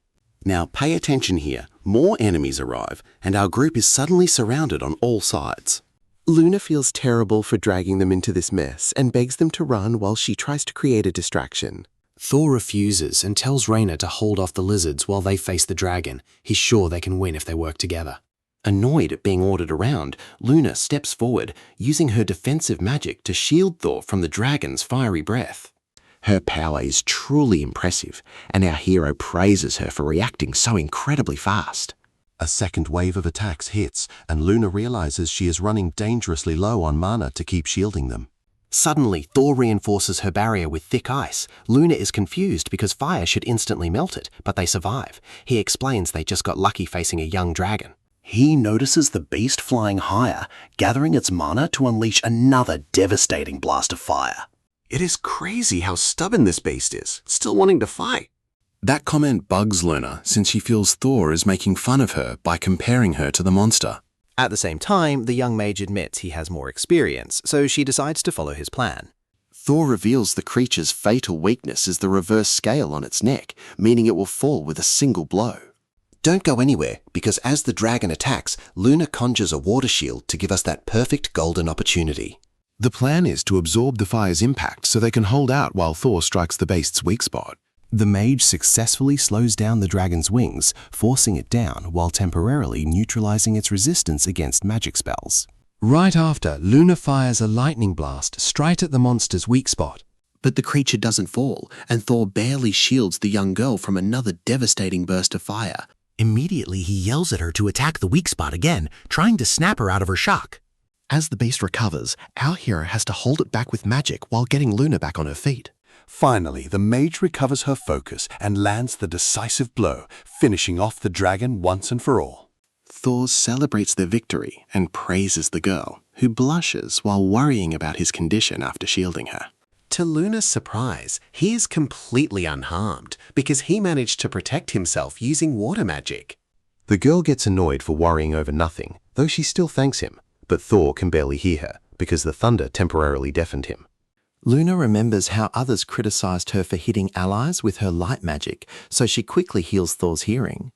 S17: Now pay attention here. More enemies arrive, and our group is suddenly surrounded on all sides.
S1: Luna feels terrible for dragging them into this mess and begs them to run while she tries to create a distraction.
S6: Thor refuses and tells Raina to hold off the lizards while they face the dragon. He's sure they can win if they work together.
S17: Annoyed at being ordered around, Luna steps forward, using her defensive magic to shield Thor from the dragon's fiery breath. Her power is truly impressive, and our hero praises her for reacting so incredibly fast.
S5: A second wave of attacks hits, and Luna realizes she is running dangerously low on mana to keep shielding them.
S17: Suddenly, Thor reinforces her barrier with thick ice. Luna is confused because fire should instantly melt it, but they survive. He explains they just got lucky facing a young dragon. He notices the beast flying higher, gathering its mana to unleash another devastating blast of fire.
S1: It is crazy how stubborn this beast is, still wanting to fight.
S12: That comment bugs Luna since she feels Thor is making fun of her by comparing her to the monster.
S18: At the same time, the young mage admits he has more experience, so she decides to follow his plan.
S3: Thor reveals the creature's fatal weakness is the reverse scale on its neck, meaning it will fall with a single blow.
S17: Don't go anywhere, because as the dragon attacks, Luna conjures a water shield to give us that perfect golden opportunity.
S12: The plan is to absorb the fire's impact so they can hold out while Thor strikes the beast's weak spot.
S16: The mage successfully slows down the dragon's wings, forcing it down while temporarily neutralizing its resistance against magic spells.
S2: Right after, Luna fires a lightning blast straight at the monster's weak spot.
S3: But the creature doesn't fall, and Thor barely shields the young girl from another devastating burst of fire.
S17: Immediately, he yells at her to attack the weak spot again, trying to snap her out of her shock.
S1: As the beast recovers, our hero has to hold it back with magic while getting Luna back on her feet.
S19: Finally, the mage recovers her focus and lands the decisive blow, finishing off the dragon once and for all.
S3: Thor celebrates their victory and praises the girl, who blushes while worrying about his condition after shielding her.
S1: To Luna's surprise, he is completely unharmed because he managed to protect himself using water magic.
S2: The girl gets annoyed for worrying over nothing, though she still thanks him, but Thor can barely hear her because the thunder temporarily deafened him.
S3: Luna remembers how others criticized her for hitting allies with her light magic, so she quickly heals Thor's hearing.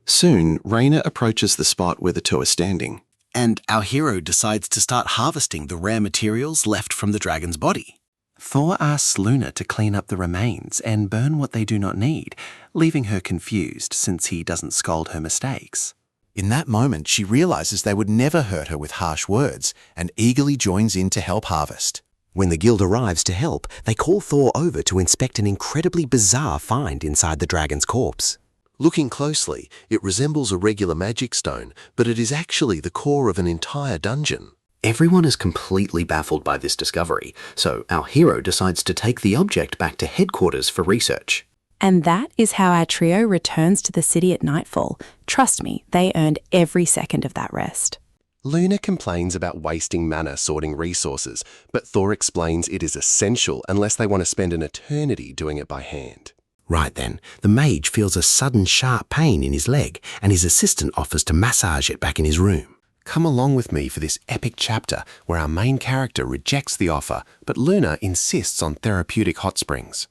S3: Soon, Raina approaches the spot where the two are standing, and our hero decides to start harvesting the rare materials left from the dragon's body. Thor asks Luna to clean up the remains and burn what they do not need, leaving her confused since he doesn't scold her mistakes.
S11: In that moment, she realizes they would never hurt her with harsh words and eagerly joins in to help harvest.
S17: When the guild arrives to help, they call Thor over to inspect an incredibly bizarre find inside the dragon's corpse.
S5: Looking closely, it resembles a regular magic stone, but it is actually the core of an entire dungeon.
S3: Everyone is completely baffled by this discovery, so our hero decides to take the object back to headquarters for research.
S20: And that is how our trio returns to the city at nightfall. Trust me, they earned every second of that rest.
S1: Luna complains about wasting mana sorting resources, but Thor explains it is essential unless they want to spend an eternity doing it by hand.
S17: Right then, the mage feels a sudden sharp pain in his leg, and his assistant offers to massage it back in his room.
S1: Come along with me for this epic chapter where our main character rejects the offer, but Luna insists on therapeutic hot springs.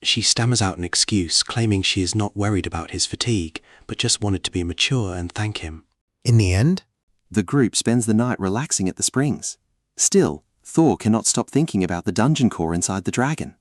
S16: She stammers out an excuse, claiming she is not worried about his fatigue, but just wanted to be mature and thank him.
S3: In the end, the group spends the night relaxing at the springs. Still, Thor cannot stop thinking about the dungeon core inside the dragon.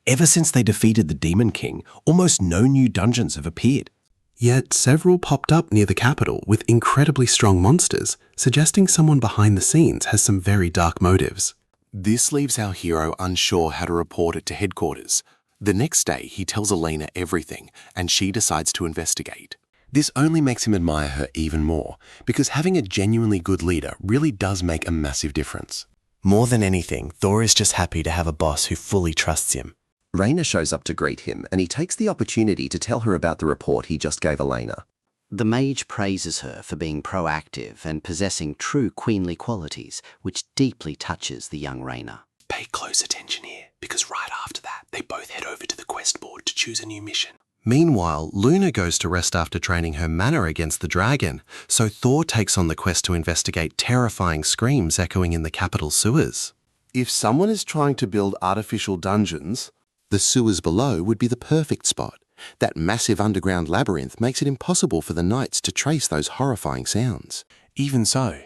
S17: Ever since they defeated the Demon King, almost no new dungeons have appeared.
S3: Yet several popped up near the capital with incredibly strong monsters, suggesting someone behind the scenes has some very dark motives.
S1: This leaves our hero unsure how to report it to headquarters. The next day, he tells Elena everything, and she decides to investigate. This only makes him admire her even more, because having a genuinely good leader really does make a massive difference.
S3: More than anything, Thor is just happy to have a boss who fully trusts him.
S5: Raina shows up to greet him, and he takes the opportunity to tell her about the report he just gave Elena.
S8: The mage praises her for being proactive and possessing true queenly qualities, which deeply touches the young Raina.
S3: Pay close attention here, because right after that, they both head over to the quest board to choose a new mission.
S1: Meanwhile, Luna goes to rest after training her mana against the dragon, so Thor takes on the quest to investigate terrifying screams echoing in the capital sewers. If someone is trying to build artificial dungeons, the sewers below would be the perfect spot. That massive underground labyrinth makes it impossible for the knights to trace those horrifying sounds.
S2: Even so,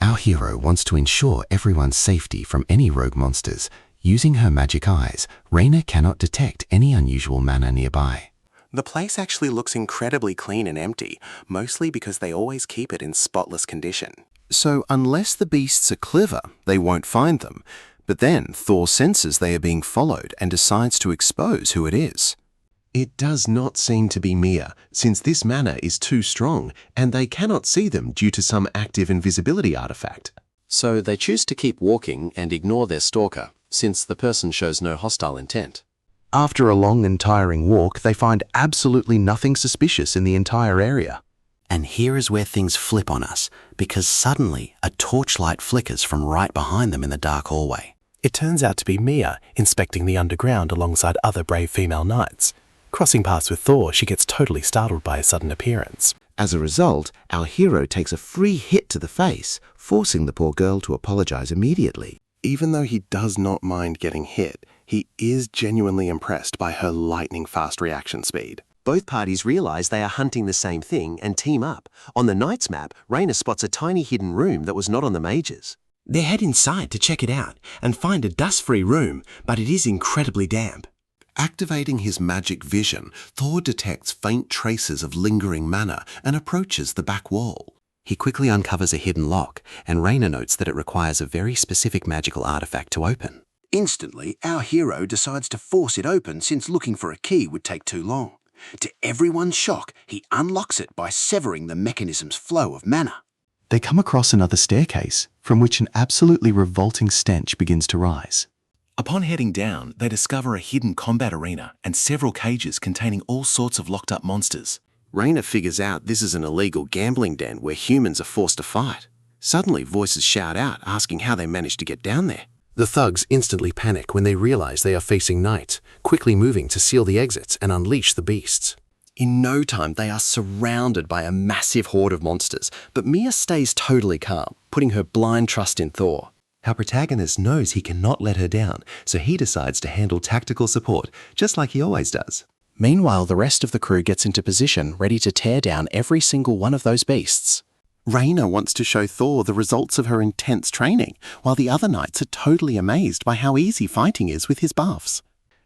S17: our hero wants to ensure everyone's safety from any rogue monsters. Using her magic eyes, Raina cannot detect any unusual mana nearby.
S3: The place actually looks incredibly clean and empty, mostly because they always keep it in spotless condition.
S1: So unless the beasts are clever, they won't find them. But then Thor senses they are being followed and decides to expose who it is. It does not seem to be Mia, since this mana is too strong and they cannot see them due to some active invisibility artifact. So they choose to keep walking and ignore their stalker, since the person shows no hostile intent.
S6: After a long and tiring walk, they find absolutely nothing suspicious in the entire area.
S3: And here is where things flip on us, because suddenly a torchlight flickers from right behind them in the dark hallway. It turns out to be Mia, inspecting the underground alongside other brave female knights. Crossing paths with Thor, she gets totally startled by his sudden appearance.
S5: As a result, our hero takes a free hit to the face, forcing the poor girl to apologize immediately.
S1: Even though he does not mind getting hit, he is genuinely impressed by her lightning-fast reaction speed.
S3: Both parties realize they are hunting the same thing and team up. On the Knight's map, Raina spots a tiny hidden room that was not on the Mage's. They head inside to check it out and find a dust-free room, but it is incredibly damp.
S1: Activating his magic vision, Thor detects faint traces of lingering mana and approaches the back wall.
S3: He quickly uncovers a hidden lock, and Raina notes that it requires a very specific magical artifact to open.
S1: Instantly, our hero decides to force it open since looking for a key would take too long. To everyone's shock, he unlocks it by severing the mechanism's flow of mana.
S6: They come across another staircase, from which an absolutely revolting stench begins to rise.
S2: Upon heading down, they discover a hidden combat arena and several cages containing all sorts of locked-up monsters.
S1: Raina figures out this is an illegal gambling den where humans are forced to fight. Suddenly, voices shout out, asking how they managed to get down there.
S5: The thugs instantly panic when they realize they are facing night, quickly moving to seal the exits and unleash the beasts.
S3: In no time, they are surrounded by a massive horde of monsters, but Mia stays totally calm, putting her blind trust in Thor.
S5: Our protagonist knows he cannot let her down, so he decides to handle tactical support, just like he always does.
S6: Meanwhile, the rest of the crew gets into position, ready to tear down every single one of those beasts. Raina wants to show Thor the results of her intense training, while the other knights are totally amazed by how easy fighting is with his buffs.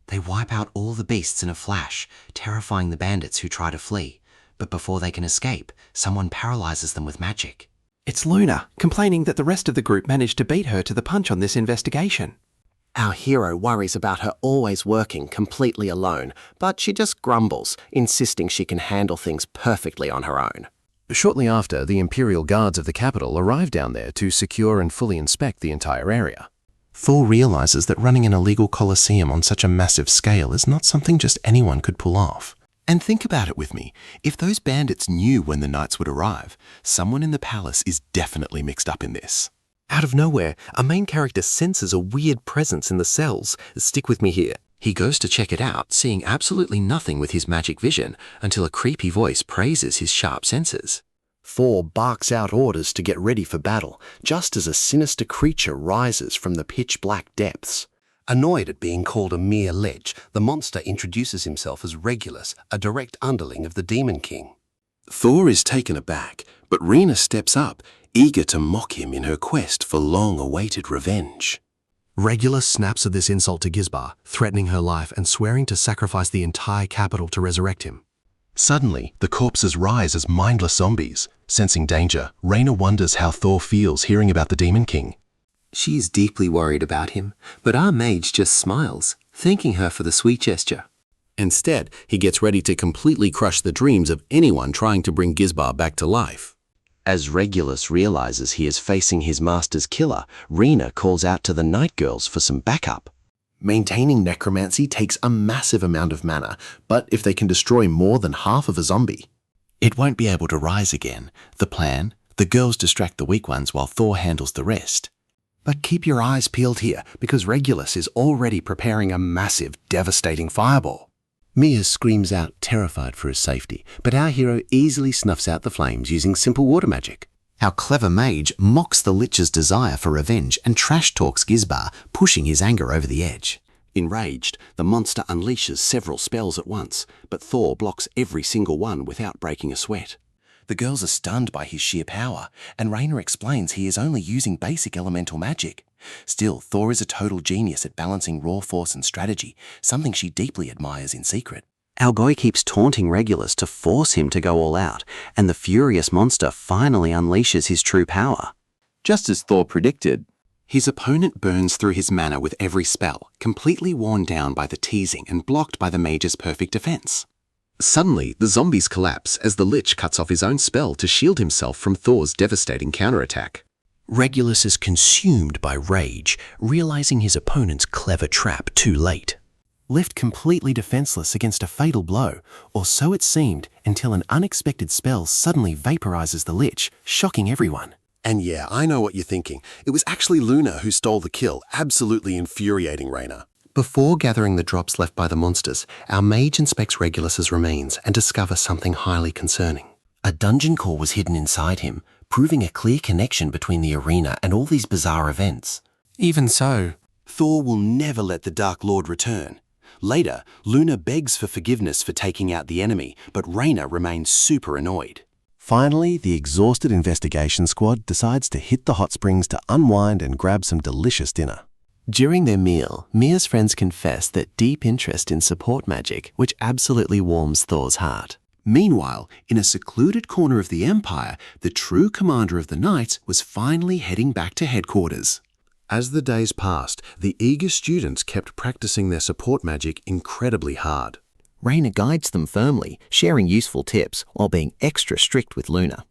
S3: They wipe out all the beasts in a flash, terrifying the bandits who try to flee. But before they can escape, someone paralyzes them with magic.
S17: It's Luna, complaining that the rest of the group managed to beat her to the punch on this investigation.
S3: Our hero worries about her always working completely alone, but she just grumbles, insisting she can handle things perfectly on her own.
S2: Shortly after, the Imperial Guards of the capital arrive down there to secure and fully inspect the entire area.
S5: Thor realizes that running an illegal coliseum on such a massive scale is not something just anyone could pull off. And think about it with me. If those bandits knew when the knights would arrive, someone in the palace is definitely mixed up in this.
S3: Out of nowhere, our main character senses a weird presence in the cells. Stick with me here. He goes to check it out, seeing absolutely nothing with his magic vision, until a creepy voice praises his sharp senses. Thor barks out orders to get ready for battle, just as a sinister creature rises from the pitch-black depths. Annoyed at being called a mere ledge, the monster introduces himself as Regulus, a direct underling of the Demon King.
S5: Thor is taken aback, but Raina steps up, eager to mock him in her quest for long-awaited revenge.
S3: Regulus snaps at this insult to Gizbar, threatening her life and swearing to sacrifice the entire capital to resurrect him.
S5: Suddenly, the corpses rise as mindless zombies. Sensing danger, Raina wonders how Thor feels hearing about the Demon King.
S3: She is deeply worried about him, but our mage just smiles, thanking her for the sweet gesture.
S2: Instead, he gets ready to completely crush the dreams of anyone trying to bring Gizbar back to life.
S3: As Regulus realizes he is facing his master's killer, Raina calls out to the Night Girls for some backup.
S1: Maintaining necromancy takes a massive amount of mana, but if they can destroy more than half of a zombie,
S5: it won't be able to rise again. The plan? The girls distract the weak ones while Thor handles the rest.
S1: But keep your eyes peeled here, because Regulus is already preparing a massive, devastating fireball.
S5: Mia screams out, terrified for his safety, but our hero easily snuffs out the flames using simple water magic.
S3: Our clever mage mocks the Lich's desire for revenge and trash talks Gizbar, pushing his anger over the edge. Enraged, the monster unleashes several spells at once, but Thor blocks every single one without breaking a sweat.
S5: The girls are stunned by his sheer power, and Raina explains he is only using basic elemental magic. Still, Thor is a total genius at balancing raw force and strategy, something she deeply admires in secret.
S3: Algoy keeps taunting Regulus to force him to go all out, and the furious monster finally unleashes his true power.
S6: Just as Thor predicted,
S3: his opponent burns through his mana with every spell, completely worn down by the teasing and blocked by the mage's perfect defense.
S2: Suddenly, the zombies collapse as the Lich cuts off his own spell to shield himself from Thor's devastating counterattack.
S3: Regulus is consumed by rage, realizing his opponent's clever trap too late.
S1: Left completely defenseless against a fatal blow, or so it seemed, until an unexpected spell suddenly vaporizes the Lich, shocking everyone.
S5: And yeah, I know what you're thinking. It was actually Luna who stole the kill, absolutely infuriating Raina.
S1: Before gathering the drops left by the monsters, our mage inspects Regulus's remains and discovers something highly concerning. A dungeon core was hidden inside him, proving a clear connection between the arena and all these bizarre events.
S17: Even so,
S1: Thor will never let the Dark Lord return. Later, Luna begs for forgiveness for taking out the enemy, but Raina remains super annoyed.
S5: Finally, the exhausted investigation squad decides to hit the hot springs to unwind and grab some delicious dinner.
S3: During their meal, Mia's friends confess that deep interest in support magic, which absolutely warms Thor's heart.
S1: Meanwhile, in a secluded corner of the Empire, the true commander of the Knights was finally heading back to headquarters.
S12: As the days passed, the eager students kept practicing their support magic incredibly hard.
S3: Raina guides them firmly, sharing useful tips while being extra strict with Luna.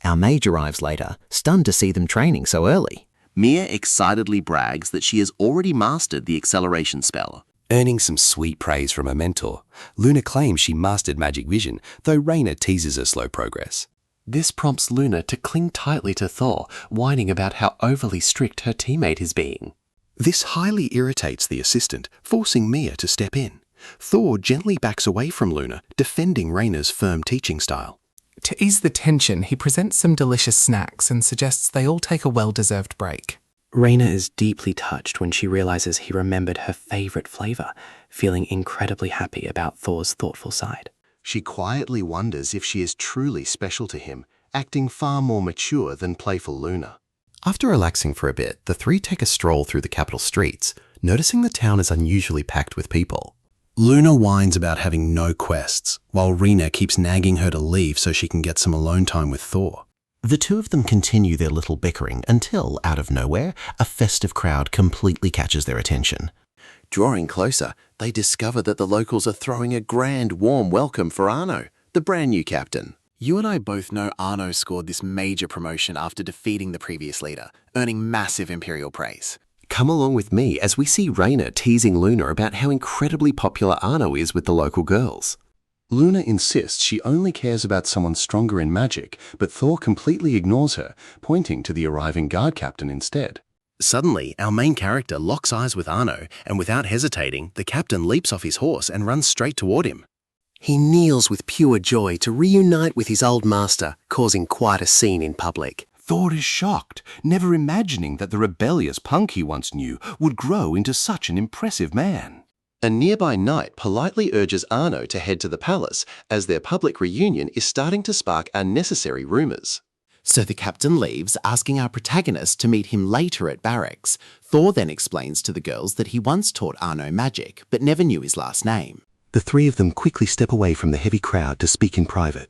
S3: Our mage arrives later, stunned to see them training so early.
S17: Mia excitedly brags that she has already mastered the acceleration spell.
S2: Earning some sweet praise from her mentor, Luna claims she mastered magic vision, though Raina teases her slow progress.
S1: This prompts Luna to cling tightly to Thor, whining about how overly strict her teammate is being.
S12: This highly irritates the assistant, forcing Mia to step in. Thor gently backs away from Luna, defending Raina's firm teaching style.
S18: To ease the tension, he presents some delicious snacks and suggests they all take a well-deserved break.
S7: Raina is deeply touched when she realizes he remembered her favorite flavor, feeling incredibly happy about Thor's thoughtful side.
S12: She quietly wonders if she is truly special to him, acting far more mature than playful Luna.
S6: After relaxing for a bit, the three take a stroll through the capital streets, noticing the town is unusually packed with people.
S1: Luna whines about having no quests, while Rena keeps nagging her to leave so she can get some alone time with Thor.
S17: The two of them continue their little bickering until, out of nowhere, a festive crowd completely catches their attention.
S4: Drawing closer, they discover that the locals are throwing a grand warm welcome for Arno, the brand new captain.
S3: You and I both know Arno scored this major promotion after defeating the previous leader, earning massive Imperial praise.
S1: Come along with me as we see Raina teasing Luna about how incredibly popular Arno is with the local girls.
S12: Luna insists she only cares about someone stronger in magic, but Thor completely ignores her, pointing to the arriving guard captain instead.
S1: Suddenly, our main character locks eyes with Arno, and without hesitating, the captain leaps off his horse and runs straight toward him.
S17: He kneels with pure joy to reunite with his old master, causing quite a scene in public.
S19: Thor is shocked, never imagining that the rebellious punk he once knew would grow into such an impressive man.
S4: A nearby knight politely urges Arno to head to the palace, as their public reunion is starting to spark unnecessary rumours.
S3: So the captain leaves, asking our protagonist to meet him later at barracks. Thor then explains to the girls that he once taught Arno magic, but never knew his last name.
S6: The three of them quickly step away from the heavy crowd to speak in private.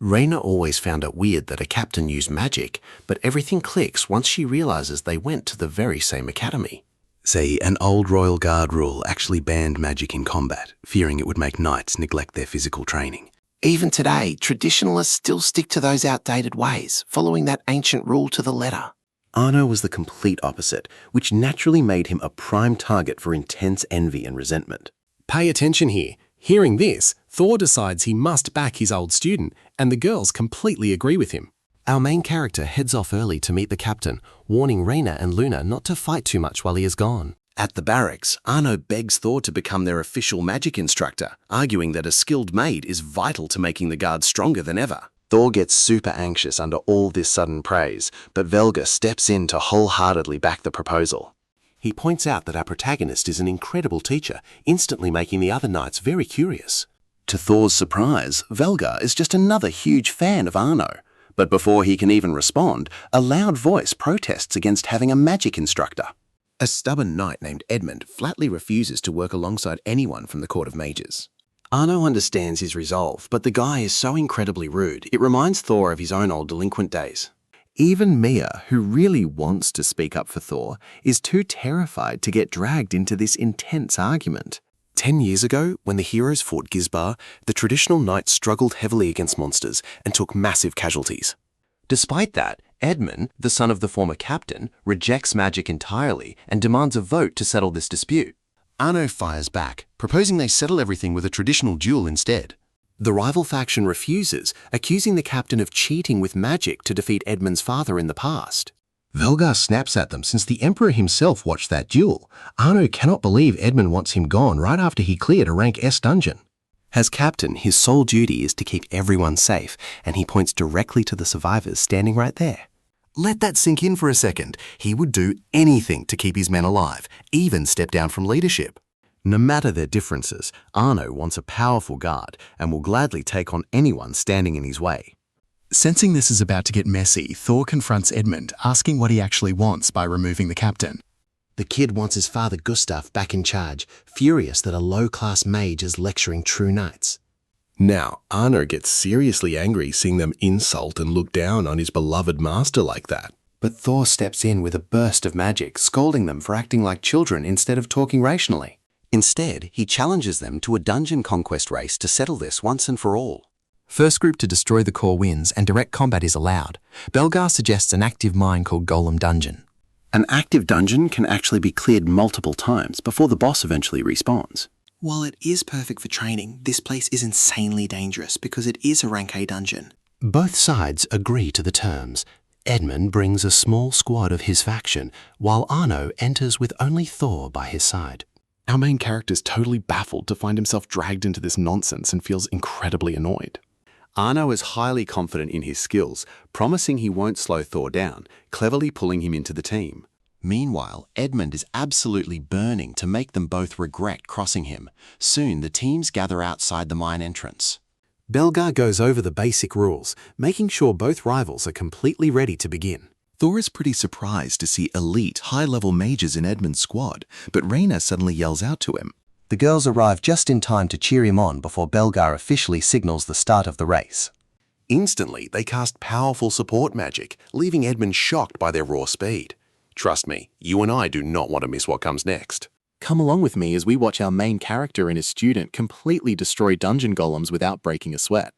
S1: Raina always found it weird that a captain used magic, but everything clicks once she realizes they went to the very same academy.
S2: See, an old royal guard rule actually banned magic in combat, fearing it would make knights neglect their physical training.
S17: Even today, traditionalists still stick to those outdated ways, following that ancient rule to the letter.
S1: Arno was the complete opposite, which naturally made him a prime target for intense envy and resentment.
S6: Pay attention here. Hearing this, Thor decides he must back his old student, and the girls completely agree with him.
S1: Our main character heads off early to meet the captain, warning Raina and Luna not to fight too much while he is gone. At the barracks, Arno begs Thor to become their official magic instructor, arguing that a skilled maid is vital to making the guard stronger than ever.
S4: Thor gets super anxious under all this sudden praise, but Velga steps in to wholeheartedly back the proposal.
S1: He points out that our protagonist is an incredible teacher, instantly making the other knights very curious. To Thor's surprise, Velga is just another huge fan of Arno. But before he can even respond, a loud voice protests against having a magic instructor. A stubborn knight named Edmund flatly refuses to work alongside anyone from the Court of Mages. Arno understands his resolve, but the guy is so incredibly rude, it reminds Thor of his own old delinquent days. Even Mia, who really wants to speak up for Thor, is too terrified to get dragged into this intense argument. 10 years ago, when the heroes fought Gizbar, the traditional knights struggled heavily against monsters and took massive casualties.
S4: Despite that, Edmund, the son of the former captain, rejects magic entirely and demands a vote to settle this dispute.
S12: Arno fires back, proposing they settle everything with a traditional duel instead.
S1: The rival faction refuses, accusing the captain of cheating with magic to defeat Edmund's father in the past.
S6: Velgar snaps at them since the Emperor himself watched that duel. Arno cannot believe Edmund wants him gone right after he cleared a rank S dungeon.
S1: As captain, his sole duty is to keep everyone safe, and he points directly to the survivors standing right there.
S12: Let that sink in for a second. He would do anything to keep his men alive, even step down from leadership.
S1: No matter their differences, Arno wants a powerful guard and will gladly take on anyone standing in his way.
S6: Sensing this is about to get messy, Thor confronts Edmund, asking what he actually wants by removing the captain.
S1: The kid wants his father Gustav back in charge, furious that a low-class mage is lecturing true knights.
S9: Now, Arno gets seriously angry seeing them insult and look down on his beloved master like that.
S17: But Thor steps in with a burst of magic, scolding them for acting like children instead of talking rationally.
S3: Instead, he challenges them to a dungeon conquest race to settle this once and for all.
S6: First group to destroy the core wins and direct combat is allowed. Belgar suggests an active mine called Golem Dungeon.
S1: An active dungeon can actually be cleared multiple times before the boss eventually respawns.
S18: While it is perfect for training, this place is insanely dangerous because it is a rank A dungeon.
S1: Both sides agree to the terms. Edmund brings a small squad of his faction, while Arno enters with only Thor by his side.
S6: Our main character is totally baffled to find himself dragged into this nonsense and feels incredibly annoyed.
S3: Arno is highly confident in his skills, promising he won't slow Thor down, cleverly pulling him into the team. Meanwhile, Edmund is absolutely burning to make them both regret crossing him. Soon, the teams gather outside the mine entrance.
S1: Belgar goes over the basic rules, making sure both rivals are completely ready to begin.
S15: Thor is pretty surprised to see elite, high-level mages in Edmund's squad, but Reyna suddenly yells out to him.
S17: The girls arrive just in time to cheer him on before Belgar officially signals the start of the race.
S9: Instantly, they cast powerful support magic, leaving Edmund shocked by their raw speed. Trust me, you and I do not want to miss what comes next.
S6: Come along with me as we watch our main character and his student completely destroy dungeon golems without breaking a sweat.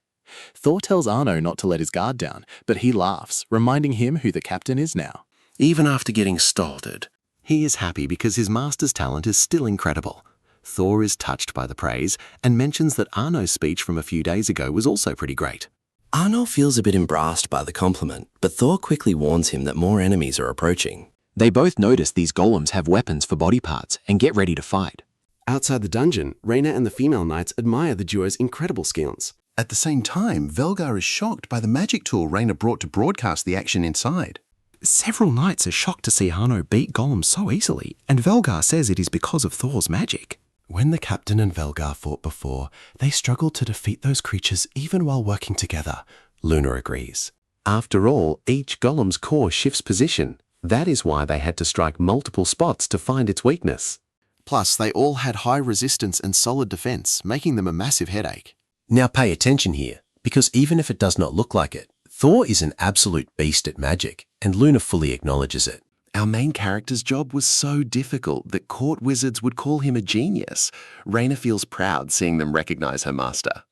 S6: Thor tells Arno not to let his guard down, but he laughs, reminding him who the captain is now.
S1: Even after getting started, he is happy because his master's talent is still incredible. Thor is touched by the praise and mentions that Arno's speech from a few days ago was also pretty great.
S17: Arno feels a bit embarrassed by the compliment, but Thor quickly warns him that more enemies are approaching.
S6: They both notice these golems have weapons for body parts and get ready to fight.
S1: Outside the dungeon, Reyna and the female knights admire the duo's incredible skills.
S15: At the same time, Velgar is shocked by the magic tool Reyna brought to broadcast the action inside.
S6: Several knights are shocked to see Arno beat golems so easily, and Velgar says it is because of Thor's magic.
S1: When the captain and Velgar fought before, they struggled to defeat those creatures even while working together. Luna agrees.
S3: After all, each golem's core shifts position. That is why they had to strike multiple spots to find its weakness.
S11: Plus, they all had high resistance and solid defense, making them a massive headache.
S1: Now pay attention here, because even if it does not look like it, Thor is an absolute beast at magic, and Luna fully acknowledges it.
S12: Our main character's job was so difficult that court wizards would call him a genius. Reyna feels proud seeing them recognize her master.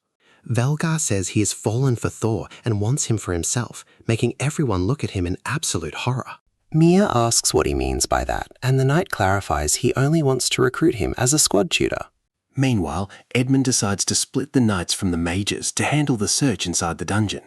S17: Velgar says he has fallen for Thor and wants him for himself, making everyone look at him in absolute horror.
S1: Mia asks what he means by that, and the knight clarifies he only wants to recruit him as a squad tutor. Meanwhile, Edmund decides to split the knights from the mages to handle the search inside the dungeon.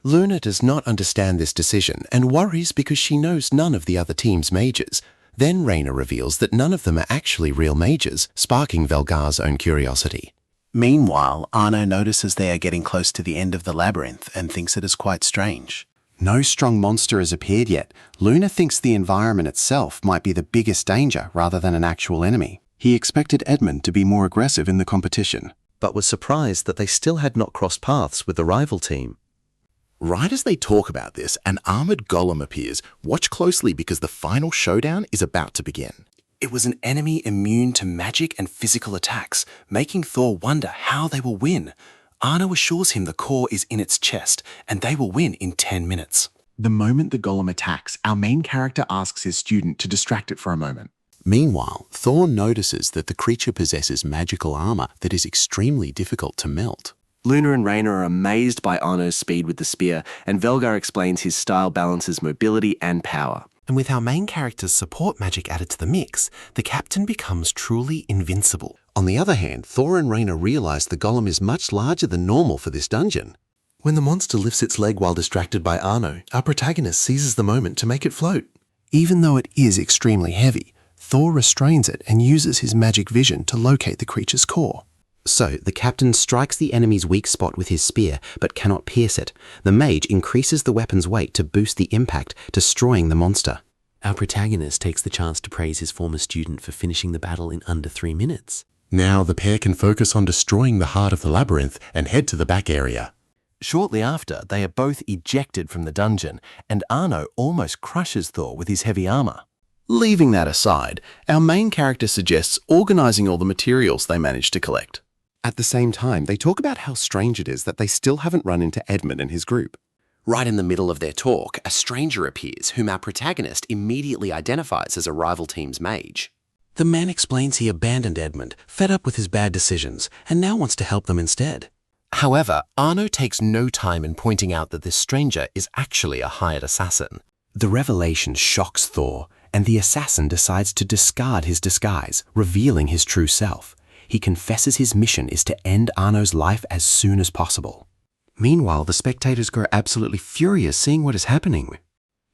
S12: Luna does not understand this decision and worries because she knows none of the other team's mages. Then Reyna reveals that none of them are actually real mages, sparking Velgar's own curiosity.
S1: Meanwhile, Arno notices they are getting close to the end of the labyrinth and thinks it is quite strange. No strong monster has appeared yet. Luna thinks the environment itself might be the biggest danger rather than an actual enemy. He expected Edmund to be more aggressive in the competition,
S3: but was surprised that they still had not crossed paths with the rival team.
S11: Right as they talk about this, an armored golem appears. Watch closely because the final showdown is about to begin.
S1: It was an enemy immune to magic and physical attacks, making Thor wonder how they will win. Arno assures him the core is in its chest, and they will win in 10 minutes.
S6: The moment the golem attacks, our main character asks his student to distract it for a moment.
S11: Meanwhile, Thor notices that the creature possesses magical armor that is extremely difficult to melt.
S1: Luna and Reyna are amazed by Arno's speed with the spear, and Velgar explains his style balances mobility and power. And with our main character's support magic added to the mix, the captain becomes truly invincible.
S12: On the other hand, Thor and Reyna realize the golem is much larger than normal for this dungeon.
S1: When the monster lifts its leg while distracted by Arno, our protagonist seizes the moment to make it float. Even though it is extremely heavy, Thor restrains it and uses his magic vision to locate the creature's core.
S3: So, the captain strikes the enemy's weak spot with his spear, but cannot pierce it. The mage increases the weapon's weight to boost the impact, destroying the monster.
S7: Our protagonist takes the chance to praise his former student for finishing the battle in under 3 minutes.
S9: Now the pair can focus on destroying the heart of the labyrinth and head to the back area.
S1: Shortly after, they are both ejected from the dungeon, and Arno almost crushes Thor with his heavy armor. Leaving that aside, our main character suggests organizing all the materials they managed to collect.
S12: At the same time, they talk about how strange it is that they still haven't run into Edmund and his group.
S1: Right in the middle of their talk, a stranger appears whom our protagonist immediately identifies as a rival team's mage.
S2: The man explains he abandoned Edmund, fed up with his bad decisions, and now wants to help them instead.
S1: However, Arno takes no time in pointing out that this stranger is actually a hired assassin.
S17: The revelation shocks Thor, and the assassin decides to discard his disguise, revealing his true self. He confesses his mission is to end Arno's life as soon as possible.
S2: Meanwhile, the spectators grow absolutely furious seeing what is happening.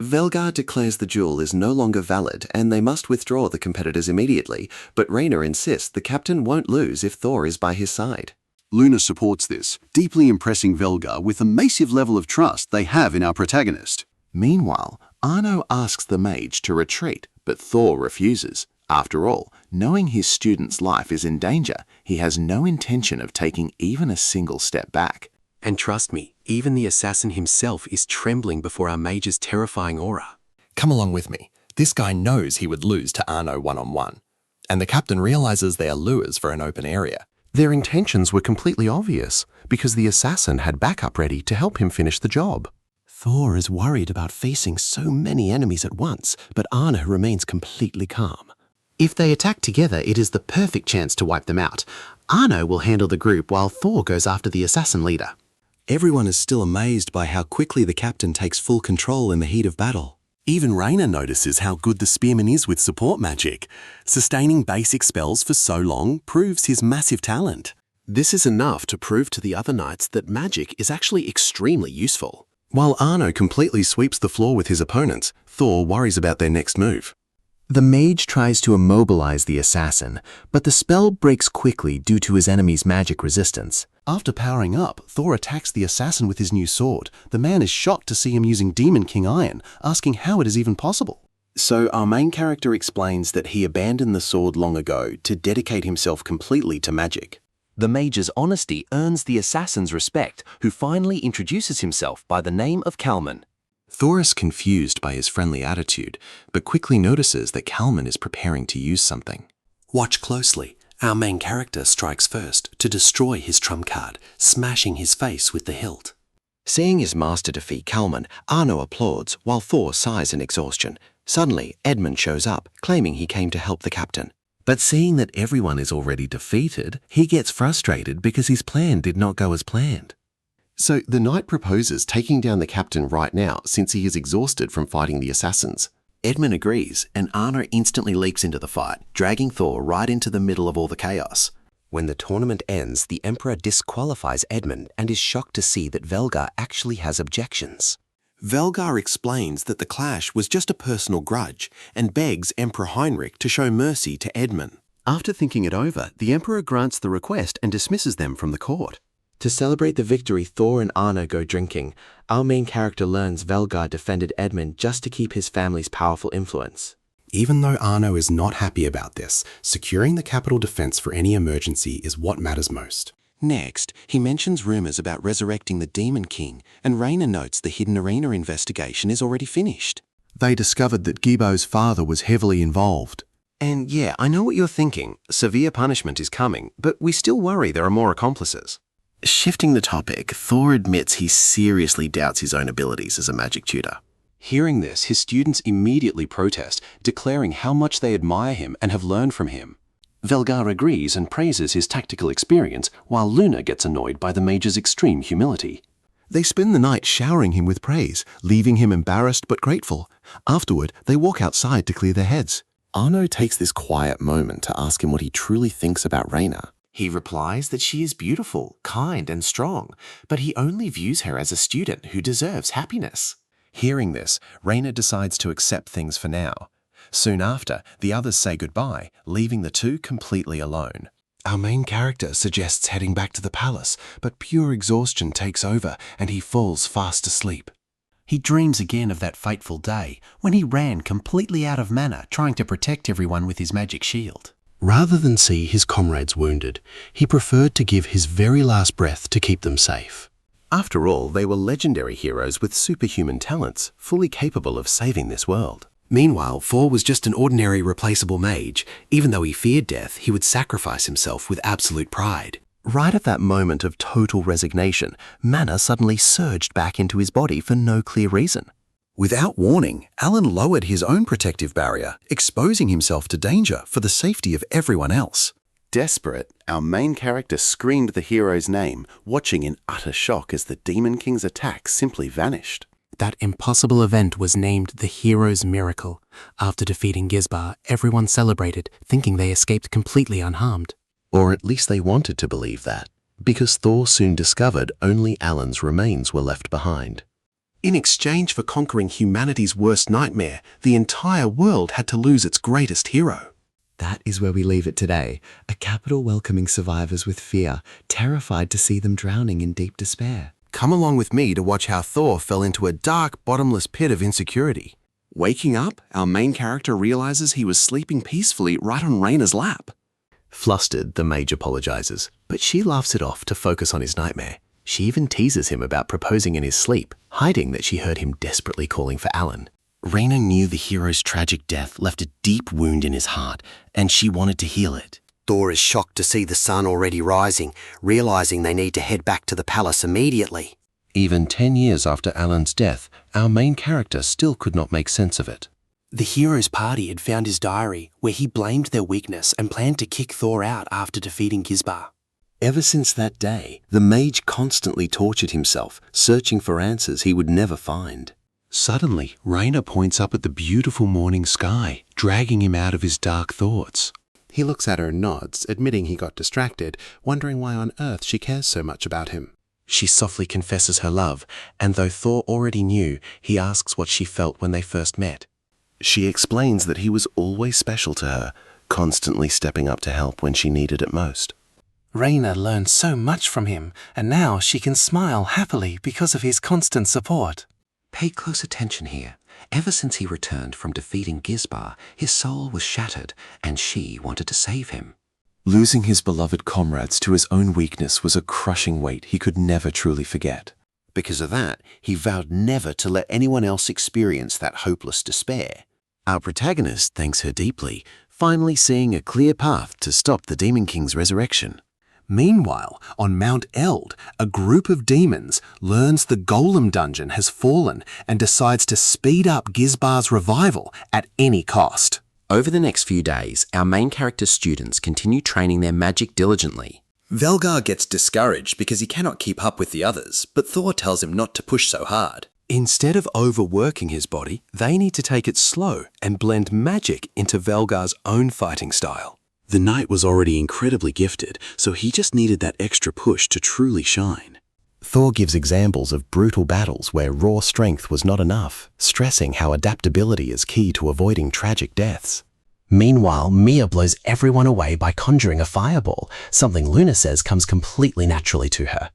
S4: Velgar declares the duel is no longer valid and they must withdraw the competitors immediately, but Raina insists the captain won't lose if Thor is by his side.
S19: Luna supports this, deeply impressing Velgar with the massive level of trust they have in our protagonist.
S3: Meanwhile, Arno asks the mage to retreat, but Thor refuses. After all, knowing his student's life is in danger, he has no intention of taking even a single step back.
S7: And trust me, even the assassin himself is trembling before our mage's terrifying aura.
S5: Come along with me. This guy knows he would lose to Arno one-on-one. And the captain realizes they are lures for an open area.
S1: Their intentions were completely obvious, because the assassin had backup ready to help him finish the job.
S17: Thor is worried about facing so many enemies at once, but Arno remains completely calm.
S1: If they attack together, it is the perfect chance to wipe them out. Arno will handle the group while Thor goes after the assassin leader.
S2: Everyone is still amazed by how quickly the captain takes full control in the heat of battle.
S5: Even Raina notices how good the spearman is with support magic. Sustaining basic spells for so long proves his massive talent. This is enough to prove to the other knights that magic is actually extremely useful. While Arno completely sweeps the floor with his opponents, Thor worries about their next move.
S17: The mage tries to immobilize the assassin, but the spell breaks quickly due to his enemy's magic resistance.
S5: After powering up, Thor attacks the assassin with his new sword. The man is shocked to see him using Demon King Iron, asking how it is even possible. So our main character explains that he abandoned the sword long ago to dedicate himself completely to magic.
S1: The mage's honesty earns the assassin's respect, who finally introduces himself by the name of Kalman.
S5: Thor is confused by his friendly attitude, but quickly notices that Kalman is preparing to use something. Watch closely. Our main character strikes first to destroy his trump card, smashing his face with the hilt.
S1: Seeing his master defeat Kalman, Arno applauds while Thor sighs in exhaustion. Suddenly, Edmund shows up, claiming he came to help the captain.
S5: But seeing that everyone is already defeated, he gets frustrated because his plan did not go as planned. So the knight proposes taking down the captain right now since he is exhausted from fighting the assassins. Edmund agrees, and Arno instantly leaps into the fight, dragging Thor right into the middle of all the chaos.
S1: When the tournament ends, the Emperor disqualifies Edmund and is shocked to see that Velgar actually has objections.
S5: Velgar explains that the clash was just a personal grudge and begs Emperor Heinrich to show mercy to Edmund. After thinking it over, the Emperor grants the request and dismisses them from the court.
S17: To celebrate the victory, Thor and Arno go drinking. Our main character learns Velgar defended Edmund just to keep his family's powerful influence.
S5: Even though Arno is not happy about this, securing the capital defense for any emergency is what matters most.
S2: Next, he mentions rumors about resurrecting the Demon King, and Raina notes the Hidden Arena investigation is already finished.
S5: They discovered that Gibo's father was heavily involved.
S1: And yeah, I know what you're thinking. Severe punishment is coming, but we still worry there are more accomplices.
S5: Shifting the topic, Thor admits he seriously doubts his own abilities as a magic tutor.
S6: Hearing this, his students immediately protest, declaring how much they admire him and have learned from him. Velgar agrees and praises his tactical experience, while Luna gets annoyed by the mage's extreme humility.
S5: They spend the night showering him with praise, leaving him embarrassed but grateful. Afterward, they walk outside to clear their heads. Arno takes this quiet moment to ask him what he truly thinks about Raina. He replies that she is beautiful, kind, and strong, but he only views her as a student who deserves happiness. Hearing this, Raina decides to accept things for now. Soon after, the others say goodbye, leaving the two completely alone. Our main character suggests heading back to the palace, but pure exhaustion takes over and he falls fast asleep. He dreams again of that fateful day when he ran completely out of mana trying to protect everyone with his magic shield. Rather than see his comrades wounded, he preferred to give his very last breath to keep them safe. After all, they were legendary heroes with superhuman talents, fully capable of saving this world. Meanwhile, Thor was just an ordinary replaceable mage. Even though he feared death, he would sacrifice himself with absolute pride.
S17: Right at that moment of total resignation, mana suddenly surged back into his body for no clear reason.
S19: Without warning, Alan lowered his own protective barrier, exposing himself to danger for the safety of everyone else.
S4: Desperate, our main character screamed the hero's name, watching in utter shock as the Demon King's attack simply vanished.
S7: That impossible event was named the hero's miracle. After defeating Gizbar, everyone celebrated, thinking they escaped completely unharmed.
S1: Or at least they wanted to believe that, because Thor soon discovered only Alan's remains were left behind.
S6: In exchange for conquering humanity's worst nightmare, the entire world had to lose its greatest hero.
S3: That is where we leave it today, a capital welcoming survivors with fear, terrified to see them drowning in deep despair.
S6: Come along with me to watch how Thor fell into a dark, bottomless pit of insecurity. Waking up, our main character realizes he was sleeping peacefully right on Raina's lap.
S17: Flustered, the mage apologizes, but she laughs it off to focus on his nightmare. She even teases him about proposing in his sleep, hiding that she heard him desperately calling for Alan.
S1: Raina knew the hero's tragic death left a deep wound in his heart, and she wanted to heal it.
S17: Thor is shocked to see the sun already rising, realizing they need to head back to the palace immediately.
S2: Even 10 years after Alan's death, our main character still could not make sense of it.
S7: The hero's party had found his diary, where he blamed their weakness and planned to kick Thor out after defeating Gizbar.
S1: Ever since that day, the mage constantly tortured himself, searching for answers he would never find.
S2: Suddenly, Raina points up at the beautiful morning sky, dragging him out of his dark thoughts.
S3: He looks at her and nods, admitting he got distracted, wondering why on earth she cares so much about him.
S7: She softly confesses her love, and though Thor already knew, he asks what she felt when they first met.
S1: She explains that he was always special to her, constantly stepping up to help when she needed it most.
S7: Raina learned so much from him, and now she can smile happily because of his constant support.
S13: Pay close attention here. Ever since he returned from defeating Gizbar, his soul was shattered, and she wanted to save him.
S5: Losing his beloved comrades to his own weakness was a crushing weight he could never truly forget.
S1: Because of that, he vowed never to let anyone else experience that hopeless despair. Our protagonist thanks her deeply, finally seeing a clear path to stop the Demon King's resurrection.
S6: Meanwhile, on Mount Eld, a group of demons learns the Golem dungeon has fallen and decides to speed up Gizbar's revival at any cost.
S17: Over the next few days, our main character's students continue training their magic diligently.
S3: Velgar gets discouraged because he cannot keep up with the others, but Thor tells him not to push so hard.
S6: Instead of overworking his body, they need to take it slow and blend magic into Velgar's own fighting style.
S19: The knight was already incredibly gifted, so he just needed that extra push to truly shine.
S1: Thor gives examples of brutal battles where raw strength was not enough, stressing how adaptability is key to avoiding tragic deaths.
S17: Meanwhile, Mia blows everyone away by conjuring a fireball, something Luna says comes completely naturally to her.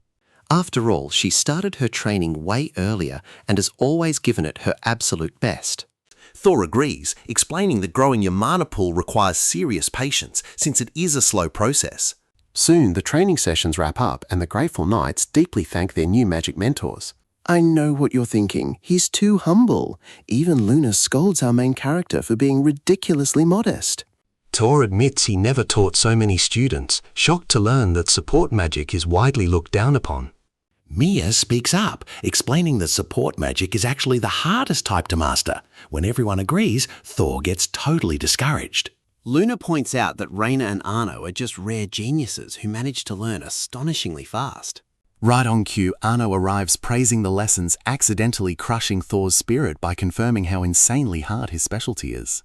S17: After all, she started her training way earlier and has always given it her absolute best.
S1: Thor agrees, explaining that growing your mana pool requires serious patience since it is a slow process.
S6: Soon, the training sessions wrap up and the Grateful Knights deeply thank their new magic mentors.
S1: I know what you're thinking. He's too humble. Even Luna scolds our main character for being ridiculously modest.
S6: Thor admits he never taught so many students, shocked to learn that support magic is widely looked down upon.
S1: Mia speaks up, explaining that support magic is actually the hardest type to master. When everyone agrees, Thor gets totally discouraged.
S17: Luna points out that Raina and Arno are just rare geniuses who manage to learn astonishingly fast.
S6: Right on cue, Arno arrives praising the lessons, accidentally crushing Thor's spirit by confirming how insanely hard his specialty is.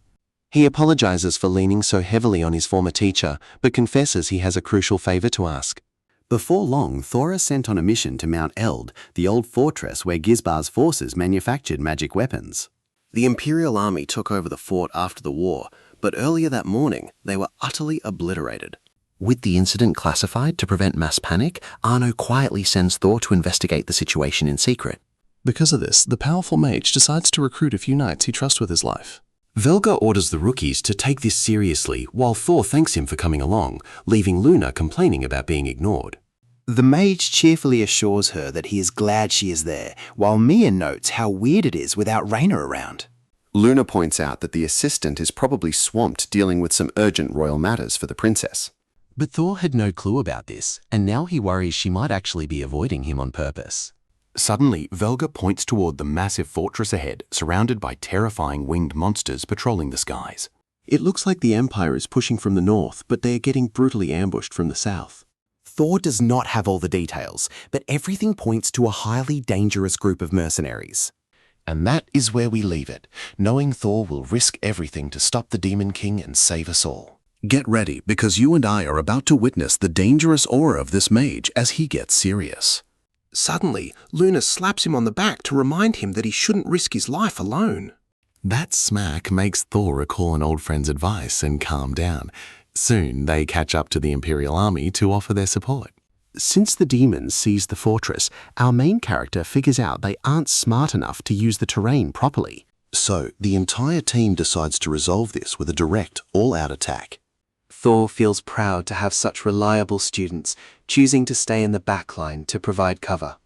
S6: He apologizes for leaning so heavily on his former teacher, but confesses he has a crucial favor to ask.
S3: Before long, Thor is sent on a mission to Mount Eld, the old fortress where Gizbar's forces manufactured magic weapons.
S17: The Imperial Army took over the fort after the war, but earlier that morning, they were utterly obliterated. With the incident classified to prevent mass panic, Arno quietly sends Thor to investigate the situation in secret.
S6: Because of this, the powerful mage decides to recruit a few knights he trusts with his life. Velgar orders the rookies to take this seriously, while Thor thanks him for coming along, leaving Luna complaining about being ignored.
S3: The mage cheerfully assures her that he is glad she is there, while Mia notes how weird it is without Raina around.
S5: Luna points out that the assistant is probably swamped dealing with some urgent royal matters for the princess.
S6: But Thor had no clue about this, and now he worries she might actually be avoiding him on purpose.
S1: Suddenly, Velga points toward the massive fortress ahead, surrounded by terrifying winged monsters patrolling the skies.
S3: It looks like the Empire is pushing from the north, but they are getting brutally ambushed from the south.
S17: Thor does not have all the details, but everything points to a highly dangerous group of mercenaries.
S5: And that is where we leave it, knowing Thor will risk everything to stop the Demon King and save us all.
S19: Get ready, because you and I are about to witness the dangerous aura of this mage as he gets serious.
S16: Suddenly, Luna slaps him on the back to remind him that he shouldn't risk his life alone.
S4: That smack makes Thor recall an old friend's advice and calm down. Soon they catch up to the Imperial Army to offer their support.
S17: Since the demons seized the fortress, our main character figures out they aren't smart enough to use the terrain properly.
S4: So the entire team decides to resolve this with a direct, all-out attack.
S7: Thor feels proud to have such reliable students, choosing to stay in the back line to provide cover.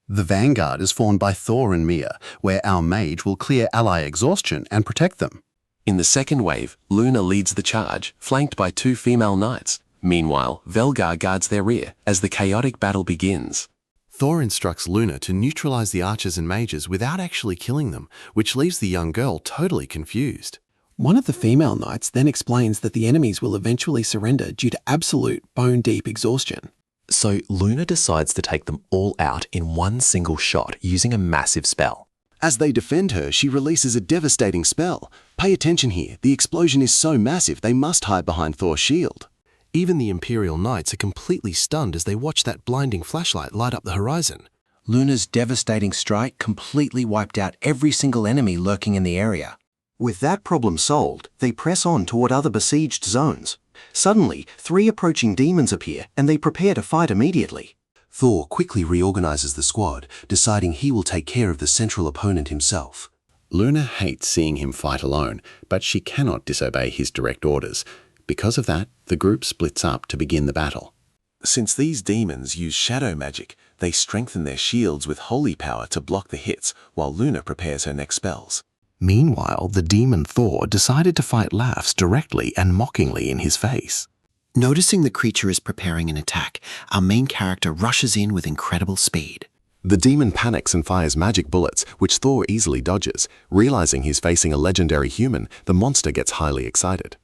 S4: The vanguard is formed by Thor and Mia, where our mage will clear ally exhaustion and protect them.
S1: In the second wave, Luna leads the charge, flanked by 2 female knights. Meanwhile, Velgar guards their rear as the chaotic battle begins.
S3: Thor instructs Luna to neutralize the archers and mages without actually killing them, which leaves the young girl totally confused.
S6: One of the female knights then explains that the enemies will eventually surrender due to absolute bone-deep exhaustion.
S14: So Luna decides to take them all out in one single shot using a massive spell.
S4: As they defend her, she releases a devastating spell. Pay attention here, the explosion is so massive they must hide behind Thor's shield.
S16: Even the Imperial Knights are completely stunned as they watch that blinding flashlight light up the horizon.
S17: Luna's devastating strike completely wiped out every single enemy lurking in the area. With that problem solved, they press on toward other besieged zones. Suddenly, 3 approaching demons appear, and they prepare to fight immediately.
S4: Thor quickly reorganizes the squad, deciding he will take care of the central opponent himself. Luna hates seeing him fight alone, but she cannot disobey his direct orders. Because of that, the group splits up to begin the battle.
S3: Since these demons use shadow magic, they strengthen their shields with holy power to block the hits while Luna prepares her next spells.
S16: Meanwhile, the demon Thor decided to fight Laughs directly and mockingly in his face.
S17: Noticing the creature is preparing an attack, our main character rushes in with incredible speed.
S4: The demon panics and fires magic bullets, which Thor easily dodges. Realizing he's facing a legendary human, the monster gets highly excited.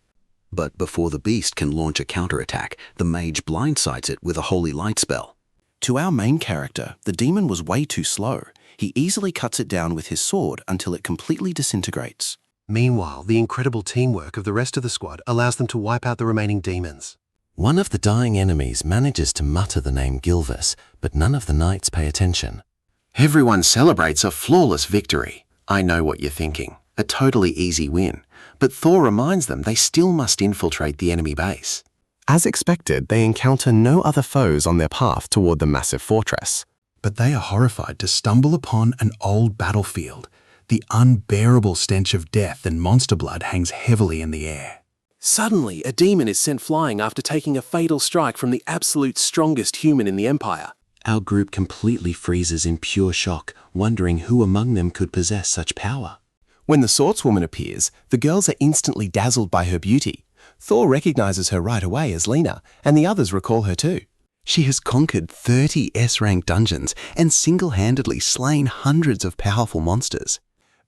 S21: But before the beast can launch a counterattack, the mage blindsides it with a holy light spell.
S16: To our main character, the demon was way too slow. He easily cuts it down with his sword until it completely disintegrates.
S1: Meanwhile, the incredible teamwork of the rest of the squad allows them to wipe out the remaining demons.
S4: One of the dying enemies manages to mutter the name Gilvis, but none of the knights pay attention.
S1: Everyone celebrates a flawless victory. I know what you're thinking. A totally easy win. But Thor reminds them they still must infiltrate the enemy base.
S3: As expected, they encounter no other foes on their path toward the massive fortress.
S16: But they are horrified to stumble upon an old battlefield. The unbearable stench of death and monster blood hangs heavily in the air.
S6: Suddenly, a demon is sent flying after taking a fatal strike from the absolute strongest human in the Empire.
S4: Our group completely freezes in pure shock, wondering who among them could possess such power.
S16: When the Swordswoman appears, the girls are instantly dazzled by her beauty. Thor recognizes her right away as Lena, and the others recall her too. She has conquered 30 S-rank dungeons and single-handedly slain hundreds of powerful monsters,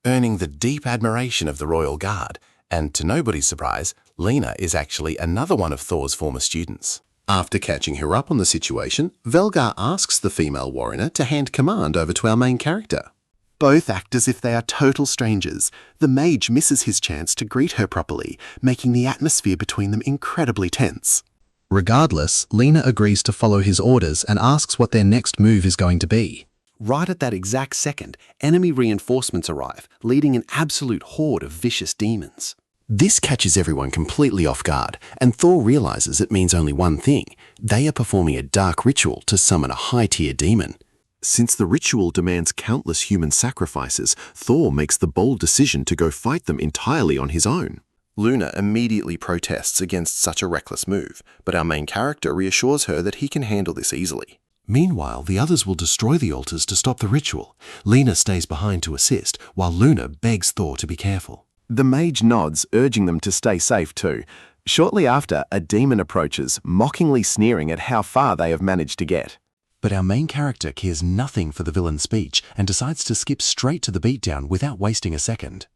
S1: earning the deep admiration of the Royal Guard. And to nobody's surprise, Lena is actually another one of Thor's former students. After catching her up on the situation, Velgar asks the female warrior to hand command over to our main character.
S3: Both act as if they are total strangers. The mage misses his chance to greet her properly, making the atmosphere between them incredibly tense.
S2: Regardless, Lena agrees to follow his orders and asks what their next move is going to be.
S3: Right at that exact second, enemy reinforcements arrive, leading an absolute horde of vicious demons.
S4: This catches everyone completely off guard, and Thor realizes it means only one thing. They are performing a dark ritual to summon a high-tier demon.
S3: Since the ritual demands countless human sacrifices, Thor makes the bold decision to go fight them entirely on his own. Luna immediately protests against such a reckless move, but our main character reassures her that he can handle this easily.
S1: Meanwhile, the others will destroy the altars to stop the ritual. Lena stays behind to assist, while Luna begs Thor to be careful.
S3: The mage nods, urging them to stay safe too.
S16: Shortly after, a demon approaches, mockingly sneering at how far they have managed to get.
S2: But our main character cares nothing for the villain's speech and decides to skip straight to the beatdown without wasting a second.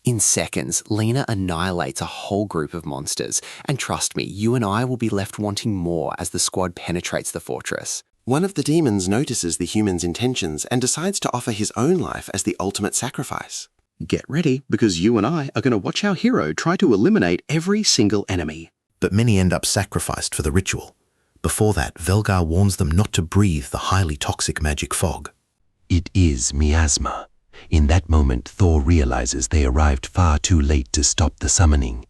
S3: In seconds, Lena annihilates a whole group of monsters, and trust me, you and I will be left wanting more as the squad penetrates the fortress.
S1: One of the demons notices the human's intentions and decides to offer his own life as the ultimate sacrifice.
S17: Get ready, because you and I are going to watch our hero try to eliminate every single enemy.
S11: But many end up sacrificed for the ritual. Before that, Velgar warns them not to breathe the highly toxic magic fog.
S14: It is miasma. In that moment, Thor realizes they arrived far too late to stop the summoning.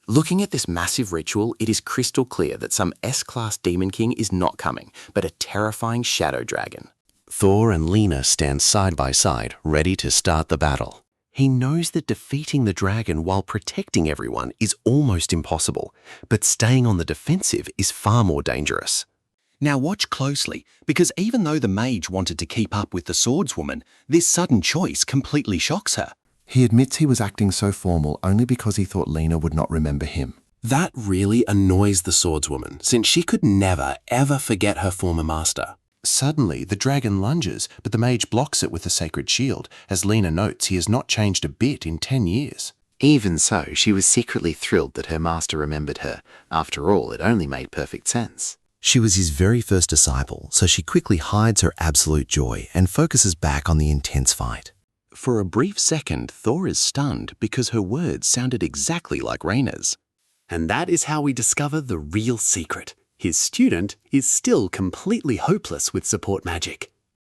S3: Looking at this massive ritual, it is crystal clear that some S-class demon king is not coming, but a terrifying shadow dragon.
S1: Thor and Lena stand side by side, ready to start the battle. He knows that defeating the dragon while protecting everyone is almost impossible, but staying on the defensive is far more dangerous.
S6: Now watch closely, because even though the mage wanted to keep up with the swordswoman, this sudden choice completely shocks her.
S9: He admits he was acting so formal only because he thought Lena would not remember him.
S1: That really annoys the swordswoman, since she could never, ever forget her former master. Suddenly, the dragon lunges, but the mage blocks it with a sacred shield, as Lena notes he has not changed a bit in 10 years.
S3: Even so, she was secretly thrilled that her master remembered her. After all, it only made perfect sense.
S4: She was his very first disciple, so she quickly hides her absolute joy and focuses back on the intense fight.
S6: For a brief second, Thor is stunned because her words sounded exactly like Rayna's.
S1: And that is how we discover the real secret. His student is still completely hopeless with support magic.